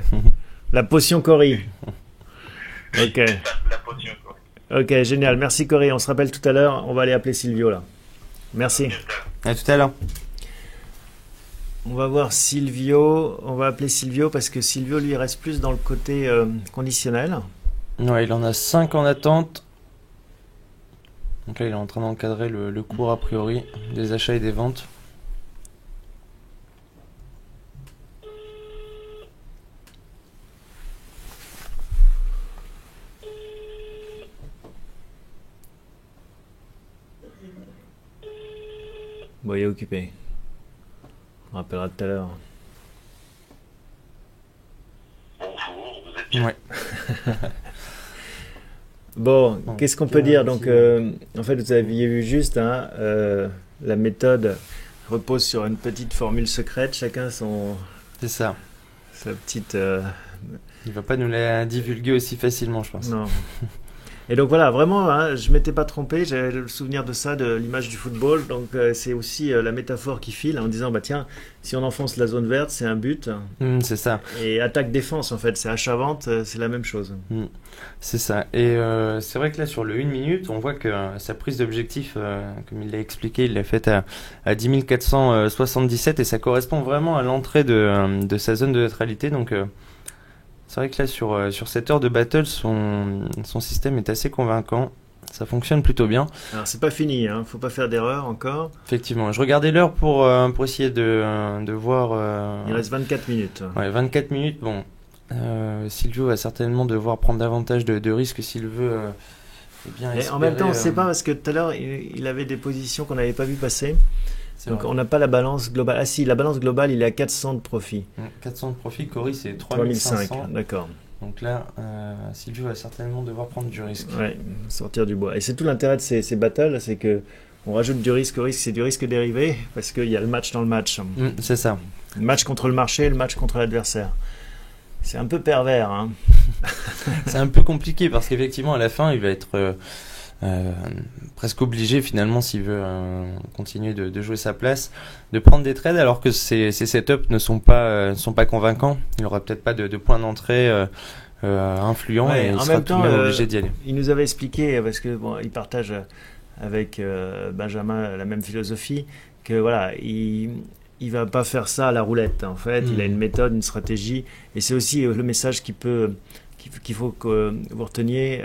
La potion Cory. Ok. C'est ça, la potion, quoi. Ok, génial. Merci Cory. On se rappelle tout à l'heure. On va aller appeler Silvio là. Merci. À tout à l'heure. On va voir Silvio. On va appeler Silvio parce que Silvio, lui, reste plus dans le côté conditionnel. Ouais, il en a 5 en attente. Donc là, il est en train d'encadrer le cours a priori des achats et des ventes. Bon, il est occupé. On rappellera tout à l'heure. Bonjour, vous êtes bien. Ouais. Bon, qu'est-ce qu'on peut dire? Donc, en fait, vous aviez vu juste, hein, la méthode repose sur une petite formule secrète. Chacun C'est ça. sa petite. Il va pas nous la divulguer aussi facilement, je pense. Non. Et donc voilà, vraiment, hein, je m'étais pas trompé. J'avais le souvenir de ça, de l'image du football. Donc, c'est aussi la métaphore qui file en disant, bah tiens, si on enfonce la zone verte, c'est un but. C'est ça. Et attaque-défense, en fait, c'est achat-vente, c'est la même chose. C'est ça. Et c'est vrai que là, sur le 1 minute, on voit que sa prise d'objectif, comme il l'a expliqué, il l'a faite à 10 477 et ça correspond vraiment à l'entrée de sa zone de neutralité. Donc, c'est vrai que là, sur cette heure de battle, son système est assez convaincant. Ça fonctionne plutôt bien. Alors, c'est pas fini, hein, faut pas faire d'erreur encore. Effectivement. Je regardais l'heure pour essayer de voir. Il reste 24 minutes. Ouais, 24 minutes. Bon, Silvio va certainement devoir prendre davantage de risques s'il veut bien Et en même temps, on ne sait pas parce que tout à l'heure, il avait des positions qu'on n'avait pas vu passer. Donc, on n'a pas la balance globale. Ah si, la balance globale, il est à 400 de profit. 400 de profit, Cory, c'est 3500. 3500. D'accord. Donc là, Silvio va certainement devoir prendre du risque. Ouais, sortir du bois. Et c'est tout l'intérêt de ces battles, c'est que on rajoute du risque au risque, c'est du risque dérivé, parce qu'il y a le match dans le match. C'est ça. Le match contre le marché, le match contre l'adversaire. C'est un peu pervers, hein. C'est un peu compliqué parce qu'effectivement, à la fin, il va être presque obligé finalement, s'il veut continuer de jouer sa place, de prendre des trades alors que ses setups ne sont pas convaincants. Il n'aura peut-être pas de point d'entrée influent et il sera tout de même obligé d'y aller. Il nous avait expliqué, parce que bon, il partage avec Benjamin la même philosophie, que voilà, il va pas faire ça à la roulette. En fait, il a une méthode, une stratégie, et c'est aussi le message qu'il faut que vous reteniez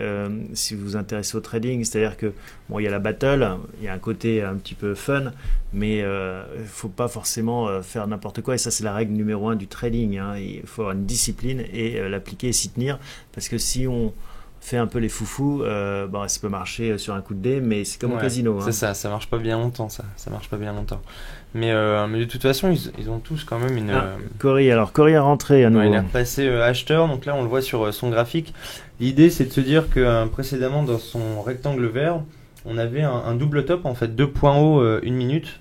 si vous vous intéressez au trading, c'est-à-dire que bon, il y a la battle, il y a un côté un petit peu fun, mais il faut pas forcément faire n'importe quoi, et ça c'est la règle numéro 1 du trading, hein. Il faut avoir une discipline et l'appliquer et s'y tenir, parce que si on fait un peu les foufous, bon, ça peut marcher sur un coup de dé, mais c'est comme au casino. C'est ça marche pas bien longtemps, ça marche pas bien longtemps. Mais de toute façon, ils ont tous quand même une... Cory a rentré à nouveau. Ouais, il est repassé acheteur, donc là on le voit sur son graphique. L'idée c'est de se dire que précédemment dans son rectangle vert, on avait un double top, en fait 2 points hauts 1 minute,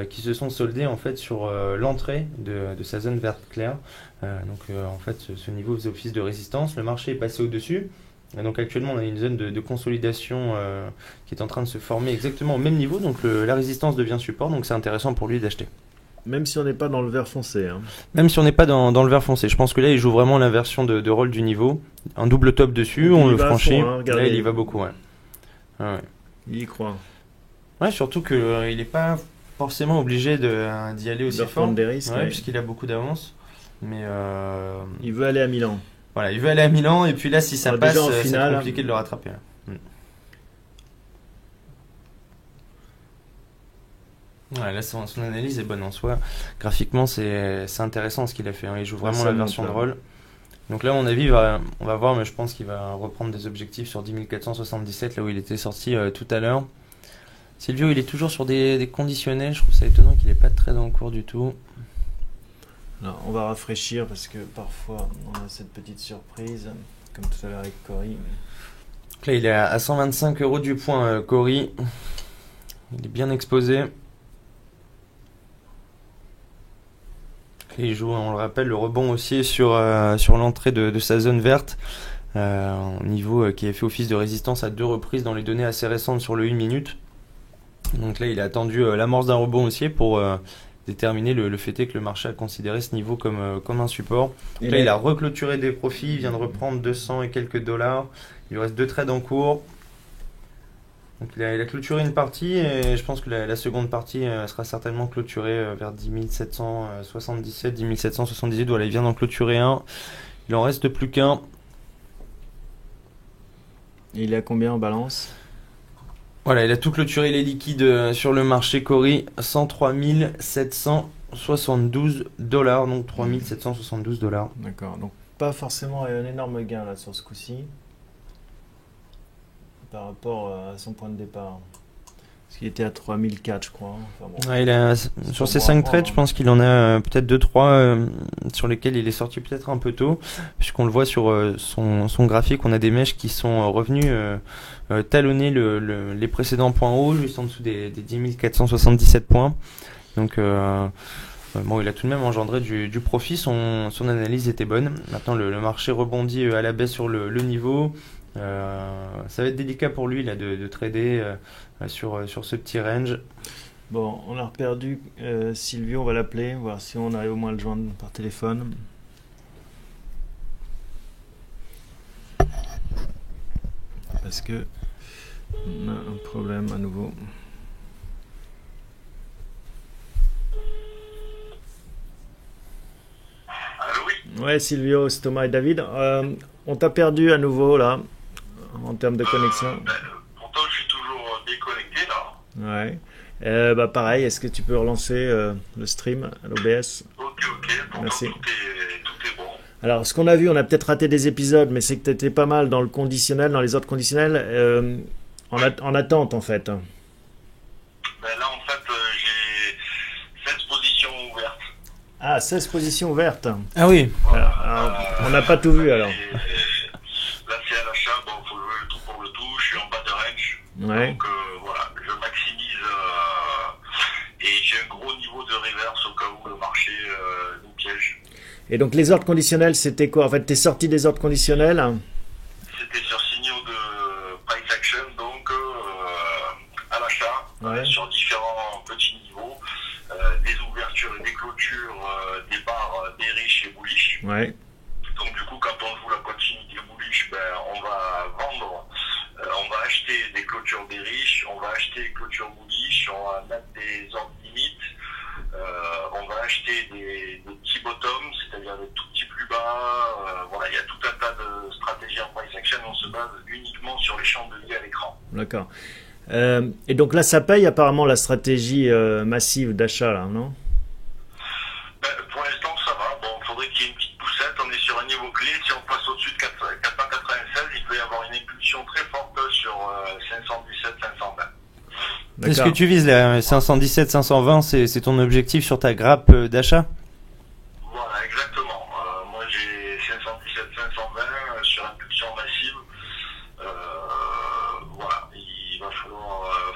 qui se sont soldés en fait sur l'entrée de sa zone verte claire. Donc en fait ce niveau faisait office de résistance, le marché est passé au-dessus. Et donc actuellement on a une zone de consolidation qui est en train de se former exactement au même niveau, donc la résistance devient support, donc c'est intéressant pour lui d'acheter. Même si on n'est pas dans le vert foncé. Hein. Même si on n'est pas dans le vert foncé, je pense que là il joue vraiment l'inversion de rôle du niveau, un double top dessus, on le franchit, fond, hein, là il y va beaucoup. Ouais. Il y croit. Ouais, surtout qu'il n'est pas forcément obligé d'y aller aussi fort, des risques, puisqu'il a beaucoup d'avance, mais il veut aller à Milan. Voilà, il veut aller à Milan, et puis là, si ça passe, c'est compliqué de le rattraper. Ouais, là, son analyse est bonne en soi. Graphiquement, c'est intéressant ce qu'il a fait. Il joue vraiment la version de rôle. Donc là, à mon avis, on va voir, mais je pense qu'il va reprendre des objectifs sur 10 477, là où il était sorti tout à l'heure. Silvio, il est toujours sur des conditionnels. Je trouve ça étonnant qu'il n'est pas très dans le cours du tout. Alors, on va rafraîchir parce que parfois on a cette petite surprise, comme tout à l'heure avec Cory. Donc là, il est à 125 € du point, Cory. Il est bien exposé. Et il joue, on le rappelle, le rebond haussier sur l'entrée de sa zone verte. Niveau qui a fait office de résistance à 2 reprises dans les données assez récentes sur le 1 minute. Donc là, il a attendu l'amorce d'un rebond haussier pour déterminer le fait est que le marché a considéré ce niveau comme un support. Donc là, il a reclôturé des profits, il vient de reprendre 200 et quelques dollars. Il lui reste 2 trades en cours. Donc il a clôturé une partie et je pense que la seconde partie sera certainement clôturée vers 10 777, 10 778. Voilà, il vient d'en clôturer un. Il en reste plus qu'un. Il est à combien en balance? Voilà, il a tout clôturé les liquides sur le marché Cory. 103 772 $. Donc 3 772 $. D'accord, donc pas forcément un énorme gain là sur ce coup-ci. Par rapport à son point de départ. Parce qu'il était à 3004, je crois. Enfin, bon. Ouais, sur ces 5 trades, je pense qu'il en a peut-être 2-3 sur lesquels il est sorti peut-être un peu tôt. Puisqu'on le voit sur son graphique, on a des mèches qui sont revenus talonner les précédents points hauts, juste en dessous des 10 477 points. Donc, bon, il a tout de même engendré du profit. Son analyse était bonne. Maintenant, le marché rebondit à la baisse sur le niveau. Ça va être délicat pour lui là, de trader sur ce petit range. Bon, on a perdu Silvio, on va l'appeler, voir si on arrive au moins à le joindre par téléphone. Parce que on a un problème à nouveau. Allô, oui. Ouais, Silvio, c'est Thomas et David. On t'a perdu à nouveau là, en termes de connexion. Pourtant, je suis toujours déconnecté là. Ouais. Bah pareil, est-ce que tu peux relancer le stream à l'OBS? Ok, pourtant Merci. tout est bon. Alors, ce qu'on a vu, on a peut-être raté des épisodes, mais c'est que tu étais pas mal dans le conditionnel, dans les ordres conditionnels, en attente en fait. Ben là, en fait, j'ai 16 positions ouvertes. Ah, 16 positions ouvertes. Ah oui. Alors, on n'a pas tout vu alors. Là, c'est à l'achat, bon, il faut jouer le tout pour le tout. Je suis en bas de range. Ouais. Donc voilà, je maximise et j'ai un gros niveau de reverse au cas où le marché nous piège. Et donc les ordres conditionnels, c'était quoi? En fait, t'es sorti des ordres conditionnels? C'était sur signaux de price action, donc à l'achat, Ouais. sur différents petits niveaux, des ouvertures et des clôtures, des barres bearish et bullish. Ouais. Donc du coup, quand on joue la continuité bullish, ben, on va vendre, on va acheter des clôtures bearish, on va acheter des clôtures bullish, on va mettre des ordres limites, on va acheter des petits bottoms, c'est-à-dire des tout petits plus bas. Voilà, il y a tout un tas de stratégies en price action. On se base uniquement sur les champs de vie à l'écran. D'accord. Et donc là, ça paye apparemment la stratégie massive d'achat là, non? Ben, pour l'instant, ça va. Bon, il faudrait qu'il y ait une petite poussette. On est sur un niveau clé. Si on passe au-dessus de 496, il peut y avoir une impulsion très forte sur 517, 520. Est-ce que tu vises la 517, 520, c'est ton objectif sur ta grappe d'achat? Voilà, exactement. Moi, j'ai 517, 520 sur impulsion massive. Voilà, il va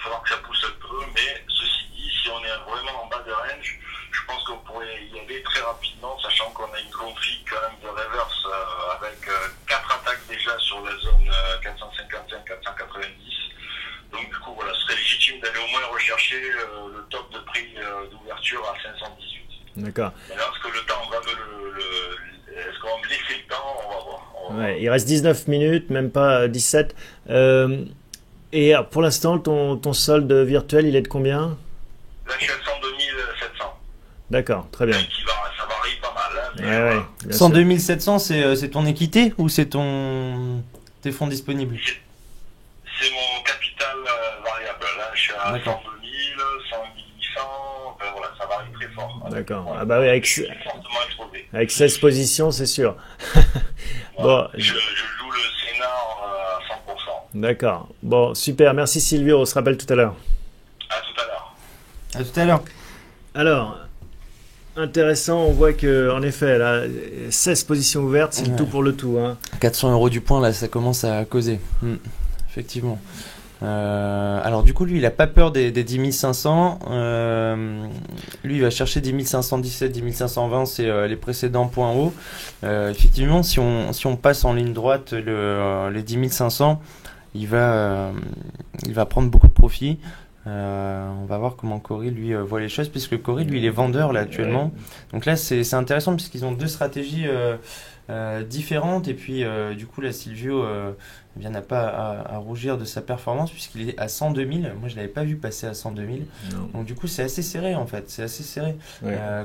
falloir que ça pousse un peu. Mais ceci dit, si on est vraiment en bas de range, je pense qu'on pourrait y aller très rapidement, sachant qu'on a une config quand même de reverse avec 4 attaques déjà sur la zone 455, 490. Donc du coup, voilà, ce serait légitime d'aller au moins rechercher le top de prix d'ouverture à 518. D'accord. Alors, est-ce que le temps va est-ce qu'on va me laisser le temps? On va voir. Ouais, il reste 19 minutes, même pas 17. Et pour l'instant, ton solde virtuel, il est de combien? Là, je suis à 102 700. D'accord, très bien. Ça varie pas mal. Hein, mais Ouais, ouais, bien 102 700, c'est ton équité ou c'est tes fonds disponibles? c'est mon capital variable. Là, je suis à D'accord. 102 000, 108 800. Enfin, voilà, ça varie très fort. D'accord. Voilà. Ah bah oui, Je suis fortement exposé. avec 16 positions, c'est sûr. Bon, je joue le Sénat à 100%. D'accord. Bon, super. Merci Silvio. On se rappelle tout à l'heure. À tout à l'heure. À tout à l'heure. Alors, intéressant. On voit que, en effet, là, 16 positions ouvertes, c'est le tout pour le tout. Hein. 400 € du point, là, ça commence à causer. Effectivement. Alors du coup lui il a pas peur des 10 500, lui il va chercher 10 517, 10 520, c'est les précédents points hauts. Effectivement si on passe en ligne droite les 10 500, il va prendre beaucoup de profit. On va voir comment Cory lui voit les choses, puisque Cory lui il est vendeur là actuellement. Donc là c'est intéressant puisqu'ils ont deux stratégies différentes, et puis du coup là Silvio n'a pas à rougir de sa performance puisqu'il est à 102 000. Moi je l'avais pas vu passer à 102 000. Donc du coup c'est assez serré en fait, c'est assez serré.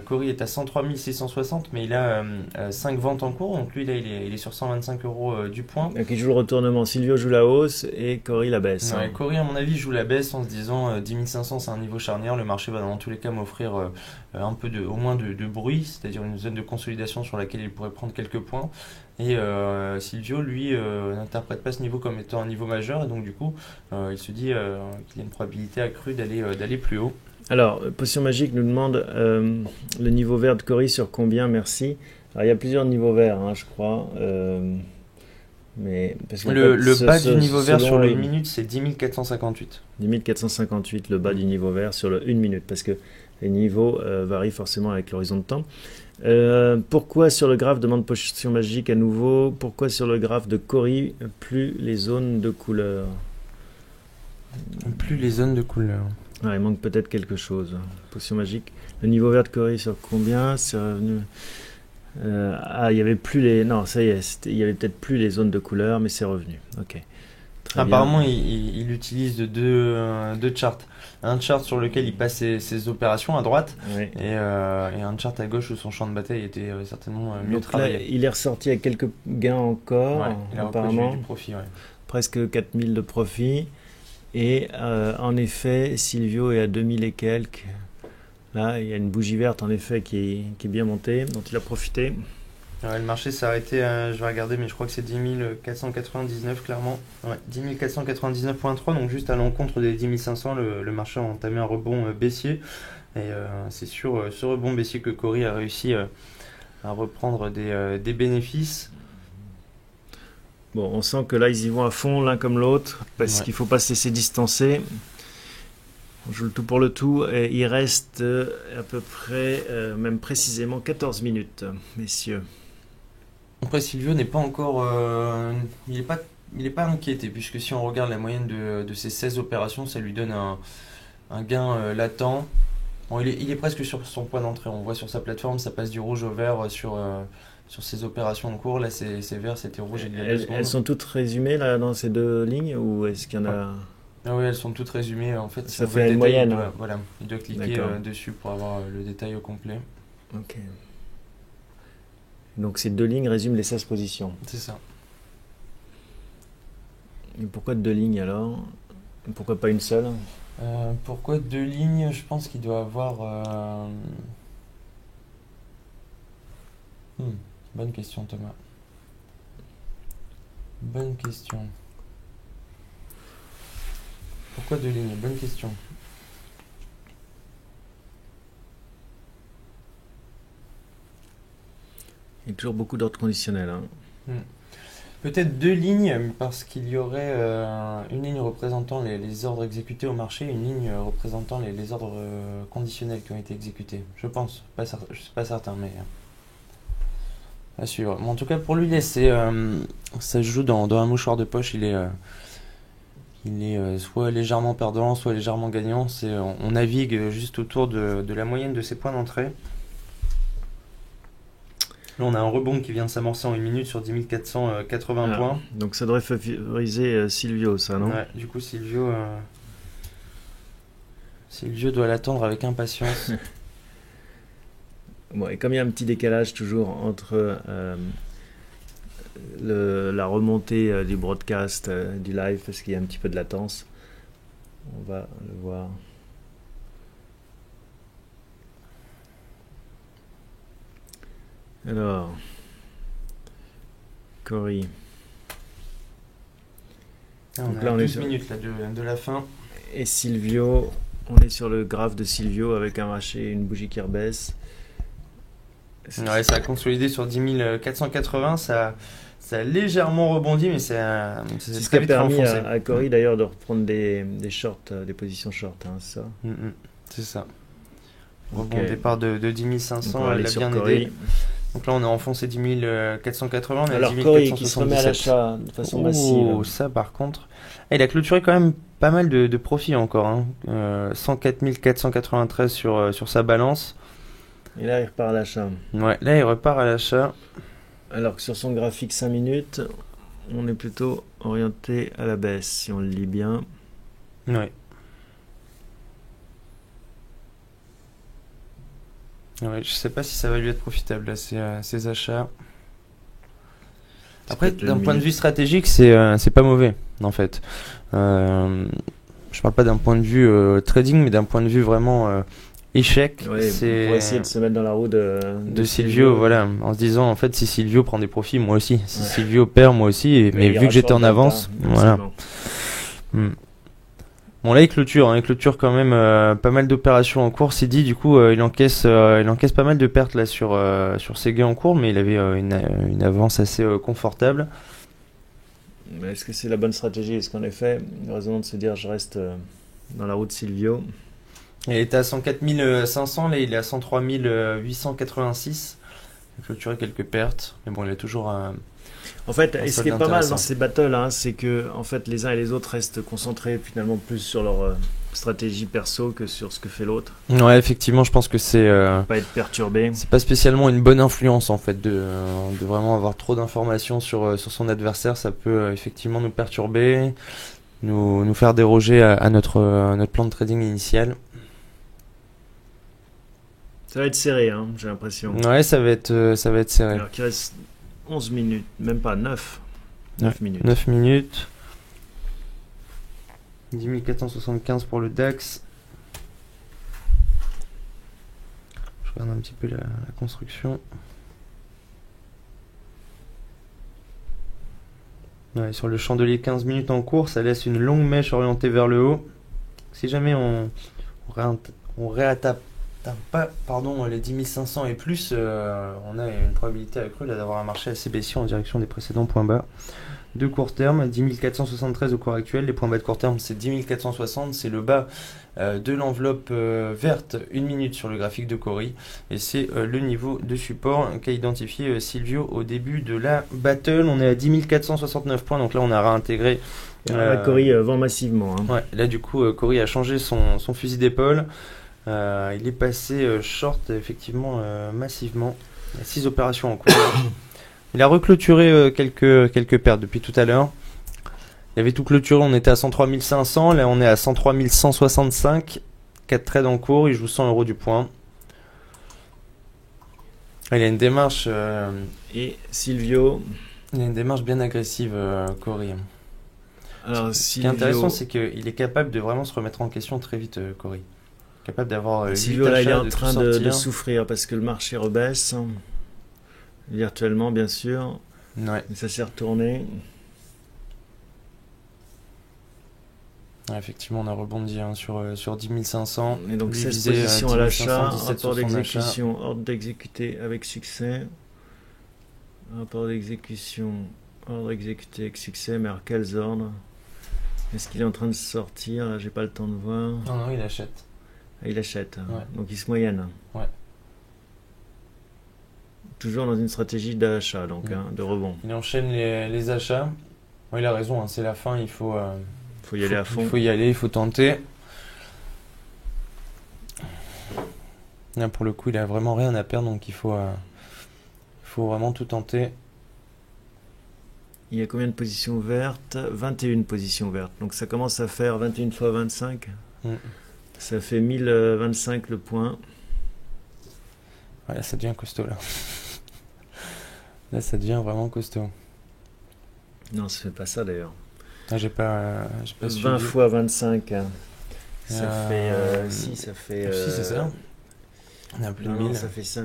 Cory est à 103 660, mais il a 5 ventes en cours, donc lui là il est sur 125 € du point. Donc il joue le retournement, Silvio joue la hausse et Cory la baisse. Ouais, Cory à mon avis joue la baisse en se disant 10 500 c'est un niveau charnière, le marché va dans tous les cas m'offrir un peu au moins de bruit, c'est-à-dire une zone de consolidation sur laquelle il pourrait prendre quelques points. Et Silvio lui n'interprète pas ce niveau comme étant un niveau majeur, et donc du coup il se dit qu'il y a une probabilité accrue d'aller plus haut. Alors Potion Magique nous demande le niveau vert de Cory sur combien, merci. Alors il y a plusieurs niveaux verts hein, je crois, mais parce le bas du niveau vert sur le 1 minute c'est 10 458. 10 458 le bas du niveau vert sur le 1 minute, parce que les niveaux varient forcément avec l'horizon de temps. Pourquoi sur le graphe, demande Potion Magique à nouveau, pourquoi sur le graphe de Cory plus les zones de couleur? Plus les zones de couleur. Il manque peut-être quelque chose. Potion Magique, le niveau vert de Cory sur combien? C'est revenu. Il y avait plus les. Non, ça y est, il y avait peut-être plus les zones de couleur, mais c'est revenu. Ok. Apparemment, il utilise deux charts. Un chart sur lequel il passe ses opérations à droite, oui. et un chart à gauche où son champ de bataille était certainement mieux travaillé. Là, il est ressorti avec quelques gains encore, il a apparemment. Du profit, presque 4000 de profit. Et en effet, Silvio est à 2000 et quelques. Là, il y a une bougie verte en effet qui est bien montée, dont il a profité. Le marché s'est arrêté, je vais regarder, mais je crois que c'est 10 499 clairement. 10 499.3, donc juste à l'encontre des 10 500, le marché a entamé un rebond baissier. Et c'est sur ce rebond baissier que Cory a réussi à reprendre des bénéfices. Bon, on sent que là, ils y vont à fond l'un comme l'autre, parce qu'il ne faut pas se laisser distancer. On joue le tout pour le tout, et il reste à peu près, même précisément 14 minutes, messieurs. Après, Silvio n'est pas encore... il n'est pas inquiété, puisque si on regarde la moyenne de ses 16 opérations, ça lui donne un gain latent. Bon, il est presque sur son point d'entrée. On voit sur sa plateforme, ça passe du rouge au vert sur ses opérations en cours. Là, c'est vert, c'était rouge il y a 2 secondes. Elles sont toutes résumées là, dans ces deux lignes, ou est-ce qu'il y en a... Ah oui, elles sont toutes résumées. En fait, ça fait une moyenne. Il doit cliquer dessus pour avoir le détail au complet. Ok. Donc ces deux lignes résument les 16 positions. C'est ça. Et pourquoi deux lignes alors? Pourquoi pas une seule? Pourquoi deux lignes? Je pense qu'il doit avoir... Bonne question, Thomas. Bonne question. Pourquoi deux lignes? Bonne question. Il y a toujours beaucoup d'ordres conditionnels. Hein. Peut-être deux lignes, parce qu'il y aurait une ligne représentant les ordres exécutés au marché, une ligne représentant les ordres conditionnels qui ont été exécutés. Je pense. Je ne suis pas certain, mais à suivre. Mais en tout cas, pour lui, ça se joue dans un mouchoir de poche. Il est soit légèrement perdant, soit légèrement gagnant. On navigue juste autour de la moyenne de ses points d'entrée. Là, on a un rebond qui vient de s'amorcer en 1 minute sur 10 480 points. Donc ça devrait favoriser Silvio, ça, non? Ouais, du coup, Silvio doit l'attendre avec impatience. Bon, et comme il y a un petit décalage toujours entre la remontée du broadcast, du live, parce qu'il y a un petit peu de latence, on va le voir. Alors, Cory. On Donc est là, à on est 12 sur- minutes là, de la fin. Et Silvio, on est sur le graphe de Silvio avec un marché et une bougie qui rebaisse. Ouais, ça a consolidé sur 10 480. Ça a légèrement rebondi, mais c'est C'est ce qui très a vite permis renfoncé. à Cory d'ailleurs de reprendre des shorts, des positions short. Hein, ça. C'est ça. Ok. Bon départ de 10 Donc, 500, on va elle aller l'a sur bien Cory. aidé. Donc là, on a enfoncé 10 480, on est Alors à 10 Cory qui se remet à 477. l'achat de façon Oh, massive. ça par contre. Il a clôturé quand même pas mal de profits encore. Hein. 104 493 sur sa balance. Et là, il repart à l'achat. Ouais, là, il repart à l'achat. Alors que sur son graphique 5 minutes, on est plutôt orienté à la baisse, si on le lit bien. Ouais. Ouais, je sais pas si ça va lui être profitable, là, ces achats. Après, peut-être d'un une point de minute. vue stratégique, c'est pas mauvais, en fait. Je parle pas d'un point de vue trading, mais d'un point de vue vraiment échec. Ouais, c'est pour essayer de se mettre dans la roue de Silvio, voilà, en se disant, en fait, si Silvio prend des profits, moi aussi. Si Ouais. Silvio perd, moi aussi. Mais il vu que j'étais en rachète avance, Delta, voilà. absolument. Bon là il clôture quand même pas mal d'opérations en cours. Sidi du coup il encaisse pas mal de pertes là sur ses gains en cours, mais il avait une avance assez confortable. Mais est-ce que c'est la bonne stratégie? Est-ce qu'en effet, raison de se dire je reste dans la roue de Silvio? Il était à 104 500, là il est à 103 886. Il a clôturé quelques pertes, mais bon il a toujours En fait, Un et ce solde qui est pas mal intéressant. dans ces battles, hein, c'est que en fait, les uns et les autres restent concentrés finalement plus sur leur stratégie perso que sur ce que fait l'autre. Ouais effectivement je pense que c'est Pas être perturbé. pas spécialement une bonne influence en fait de vraiment avoir trop d'informations sur son adversaire. Ça peut effectivement nous perturber, nous faire déroger à notre plan de trading initial. Ça va être serré, hein, j'ai l'impression. Ouais, ça va être serré. Alors qu'il reste 11 minutes, même pas 9. 9 minutes. 9 minutes. 10 475 pour le DAX. Je regarde un petit peu la construction. Ouais, sur le chandelier 15 minutes en cours, ça laisse une longue mèche orientée vers le haut. Si jamais on réattaque pas les 10 500 et plus, on a une probabilité accrue là, d'avoir un marché assez baissier en direction des précédents points bas. De court terme, 10 473 au cours actuel. Les points bas de court terme, c'est 10 460. C'est le bas de l'enveloppe verte, 1 minute sur le graphique de Cory. Et c'est le niveau de support qu'a identifié Silvio au début de la battle. On est à 10 469 points. Donc là, on a réintégré. Cory vend massivement. Hein. Ouais, là, du coup, Cory a changé son fusil d'épaule. Il est passé short, effectivement, massivement. Il y a 6 opérations en cours. Il a reclôturé quelques pertes depuis tout à l'heure. Il avait tout clôturé, on était à 103 500. Là, on est à 103 165. 4 trades en cours, il joue 100 € du point. Il a une démarche, Et Silvio. il a une démarche bien agressive, Cory. Alors, Ce qui est intéressant, c'est qu'il est capable de vraiment se remettre en question très vite, Cory. Capable d'avoir Silvio, là, il est en train de souffrir parce que le marché rebaisse. Virtuellement, bien sûr. Ouais. Mais ça s'est retourné. Ouais, effectivement, on a rebondi sur 10 500. Et donc, Lui 16 visait, positions 10 à l'achat. 517 Rapport sur son d'exécution, ordre d'exécuter avec succès. Rapport d'exécution, ordre exécuté avec succès. Mais alors, quels ordres? Est-ce qu'il est en train de sortir? Là, j'ai pas le temps de voir. Non, il achète. Ah, il achète. Ouais. Donc, il se moyenne. Ouais. Toujours dans une stratégie d'achat, donc, hein, de rebond. Il enchaîne les achats. Bon, il a raison, hein, c'est la fin, il faut Faut y aller à fond. Il faut y aller, il faut tenter. Là, pour le coup, il a vraiment rien à perdre, donc il faut vraiment tout tenter. Il y a combien de positions vertes? 21 positions vertes. Donc ça commence à faire 21 fois 25. Ça fait 1025 le point. Voilà, ça devient costaud là. Là, ça devient vraiment costaud. Non, ça fait pas ça d'ailleurs. Ah, j'ai pas 20 suivi. fois 25. Ça fait... si, ça fait... Si, c'est ça. On a plus de non, 1000. ça fait 5.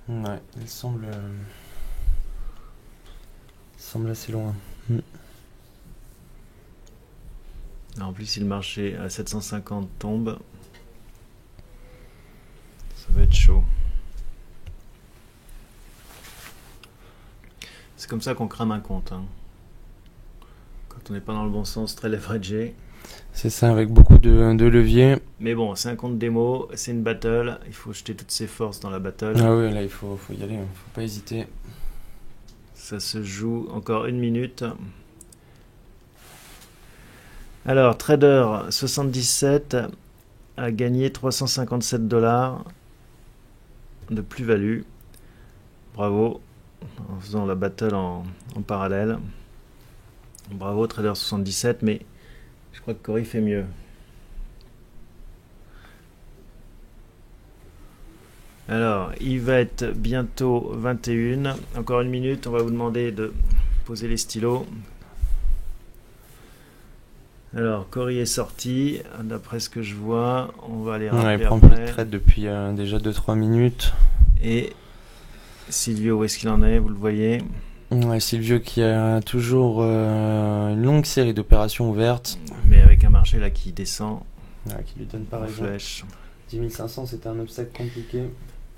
Ouais, il semble assez loin. En plus, si le marché à 750 tombe, ça va être chaud. C'est comme ça qu'on crame un compte. Hein. Quand on n'est pas dans le bon sens, très leveragé. C'est ça, avec beaucoup de leviers. Mais bon, c'est un compte démo, c'est une battle. Il faut jeter toutes ses forces dans la battle. Ah oui, là, il faut y aller, faut pas hésiter. Ça se joue encore 1 minute. Alors, Trader 77 a gagné 357 $ de plus-value. Bravo, en faisant la battle en parallèle. Bravo, Trader 77, mais je crois que Cory fait mieux. Alors, il va être bientôt 21. Encore 1 minute, on va vous demander de poser les stylos. Alors, Cory est sorti, d'après ce que je vois. On va aller rappeler il prend après. plus de trade depuis déjà 2-3 minutes. Et Silvio, où est-ce qu'il en est? Vous le voyez? Ouais, Silvio qui a toujours une longue série d'opérations ouvertes. Mais avec un marché là qui descend. Ouais, qui lui donne pas en raison. flèche. 10 500, c'était un obstacle compliqué.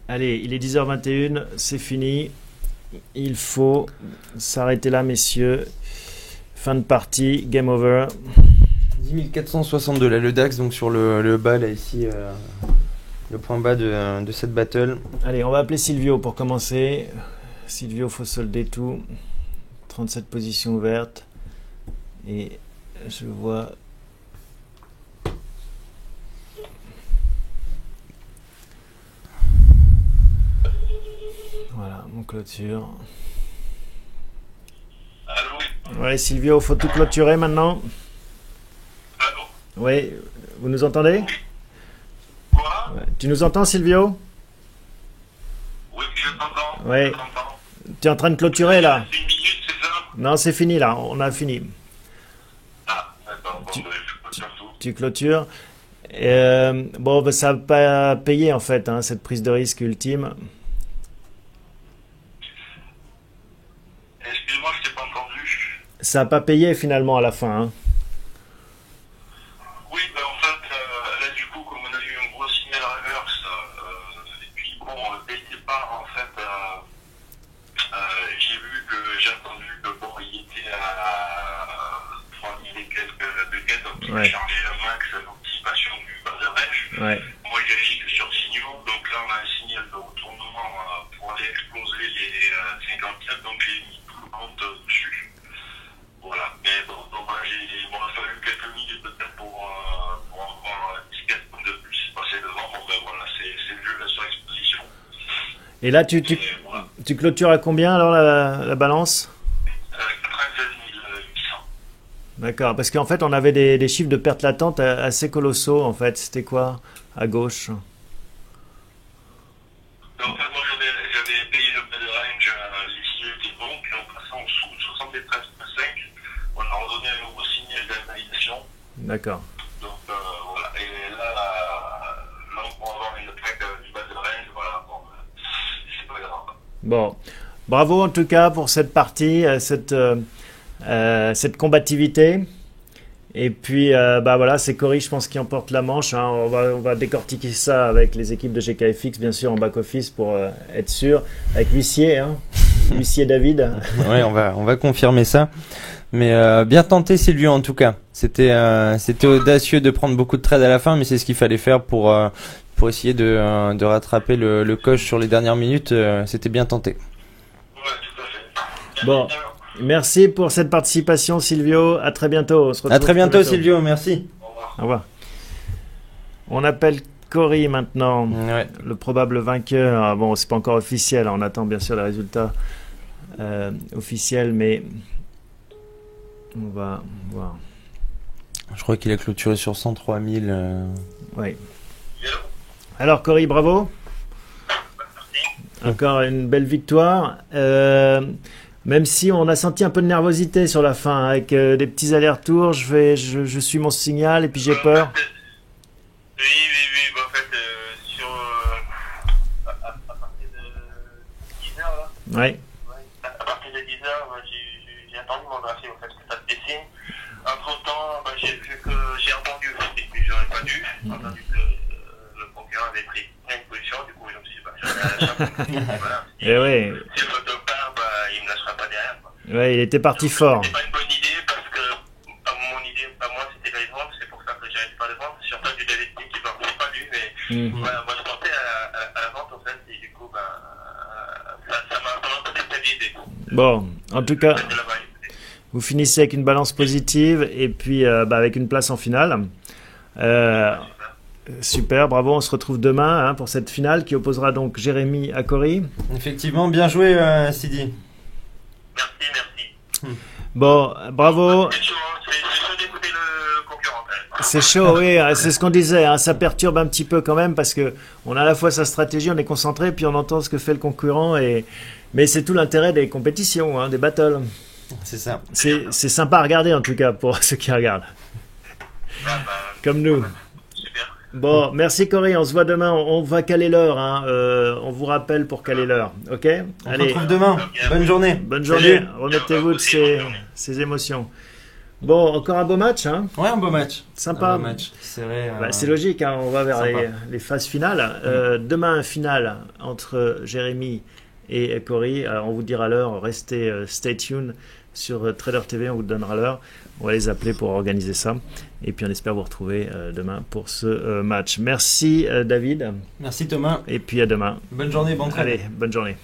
Allez, il est 10h21, c'est fini. Il faut s'arrêter là, messieurs. Fin de partie, game over. 10 462 là, le DAX, donc sur le bas là ici, le point bas de cette battle. Allez, on va appeler Silvio pour commencer. Silvio, faut solder tout. 37 positions ouvertes. Et je vois... Voilà, mon clôture. Allô? Ouais, Silvio, faut tout clôturer maintenant. Allô? Oui, vous nous entendez? Quoi? Ouais. Tu nous entends, Silvio? Oui, je t'entends. Ouais. Je t'entends. Tu es en train de clôturer là? C'est 1 minute, c'est ça? Non, c'est fini là, on a fini. Ah, d'accord, bon, je peux faire tout. Tu clôtures. Bon, bah, ça n'a pas payé en fait, hein, cette prise de risque ultime. Excuse-moi, je t'ai pas entendu. Ça n'a pas payé finalement à la fin. Hein. Oui, ben en fait, là du coup, comme on a eu un gros signal reverse, et puis bon, dès le départ, en fait, j'ai vu que j'ai entendu que bon, il était à 3000 et quelques de gain, donc il a Ouais. chargé un max d'anticipation du bas de range. Ouais. Moi, j'ai fixe sur signaux, donc là, on a un signal de retournement pour aller exploser les 54, donc j'ai mis tout le compte dessus. Voilà, mais bon, donc, il m'aura fallu quelques minutes peut-être pour avoir 10 points de plus passer devant. Bon, ben voilà, c'est le jeu de la surexposition. Et là, tu Voilà. clôtures à combien alors la balance? 96 800. D'accord, parce qu'en fait, on avait des chiffres de perte latente assez colossaux en fait. C'était quoi à gauche? Donc, en fait, moi, j'avais payé le bas de range, les signaux étaient bons, puis en passant en dessous de 73,5, on a redonné un nouveau signal d'invalidation. D'accord. Donc, voilà. Et là, on pourra avoir une traque du bas de range, voilà. Bon, c'est pas grave. Bon, bravo en tout cas pour cette partie, cette combativité. Et puis, bah voilà, c'est Cory, je pense, qui emporte la manche. Hein. On va décortiquer ça avec les équipes de GKFX, bien sûr, en back-office pour être sûr. Avec l'huissier, hein. L'huissier David. Ouais, on va confirmer ça. Mais bien tenté Silvio en tout cas. C'était audacieux de prendre beaucoup de trades à la fin, mais c'est ce qu'il fallait faire pour essayer de rattraper le coche sur les dernières minutes. C'était bien tenté. Ouais, tout à fait. Bon, merci pour cette participation, Silvio. À très bientôt. On se retrouve À très bientôt Silvio, merci. Au revoir. Au revoir. On appelle Cory maintenant. Ouais. Le probable vainqueur. Ah, bon, c'est pas encore officiel. On attend bien sûr les résultats officiels, mais on va voir. Je crois qu'il a clôturé sur 103 000. Oui. Alors, Cory, bravo. Encore une belle victoire. Même si on a senti un peu de nervosité sur la fin, avec des petits allers-retours, je suis mon signal et puis j'ai peur. Oui. Bah, en fait, à partir de Ouais. À partir de 10h, j'ai attendu mon graphique en fait, que ça se dessine. Entre temps, j'ai vu que j'ai entendu, et puis j'aurais pas dû, entendu que le concurrent avait pris plein de positions, du coup je me suis dit, je vais à la chape. Voilà. Et ouais. Si le photo part, il me lâchera pas derrière. Quoi. Ouais, il était parti fort. C'était pas une bonne idée parce que mon idée, à moi, c'était d'aller vendre, c'est pour ça que j'arrête pas de vendre. Surtout du David King qui ne marche pas lui, mais voilà, moi je pensais à la vente en fait, et du coup, ça m'a un peu déstabilisé. Bon, en tout cas, vous finissez avec une balance positive et puis avec une place en finale. Super, bravo, on se retrouve demain pour cette finale qui opposera donc Jérémy à Cory. Effectivement, bien joué Sidi. Merci. Bon, bravo. C'est chaud d'écouter le concurrent. C'est chaud, oui, c'est ce qu'on disait, ça perturbe un petit peu quand même parce que on a à la fois sa stratégie, on est concentré, puis on entend ce que fait le concurrent, mais c'est tout l'intérêt des compétitions, des battles. C'est ça. C'est sympa à regarder en tout cas pour ceux qui regardent. Comme nous. Super. Bon, merci Cory, on se voit demain, on va caler l'heure, on vous rappelle pour caler l'heure, ok? On se retrouve demain, bonne journée. Bonne journée, Salut. remettez-vous de ces émotions. Bon, encore un beau match, Ouais, un beau match. Sympa. Un beau match. C'est logique, on va vers Sympa. les phases finales. Demain, finale entre Jérémy et Cory. On vous dira l'heure, restez stay tuned sur Trader TV, on vous donnera l'heure. On va les appeler pour organiser ça. Et puis on espère vous retrouver demain pour ce match. Merci David. Merci Thomas. Et puis à demain. Bonne journée, bon travail. Allez, bonne journée.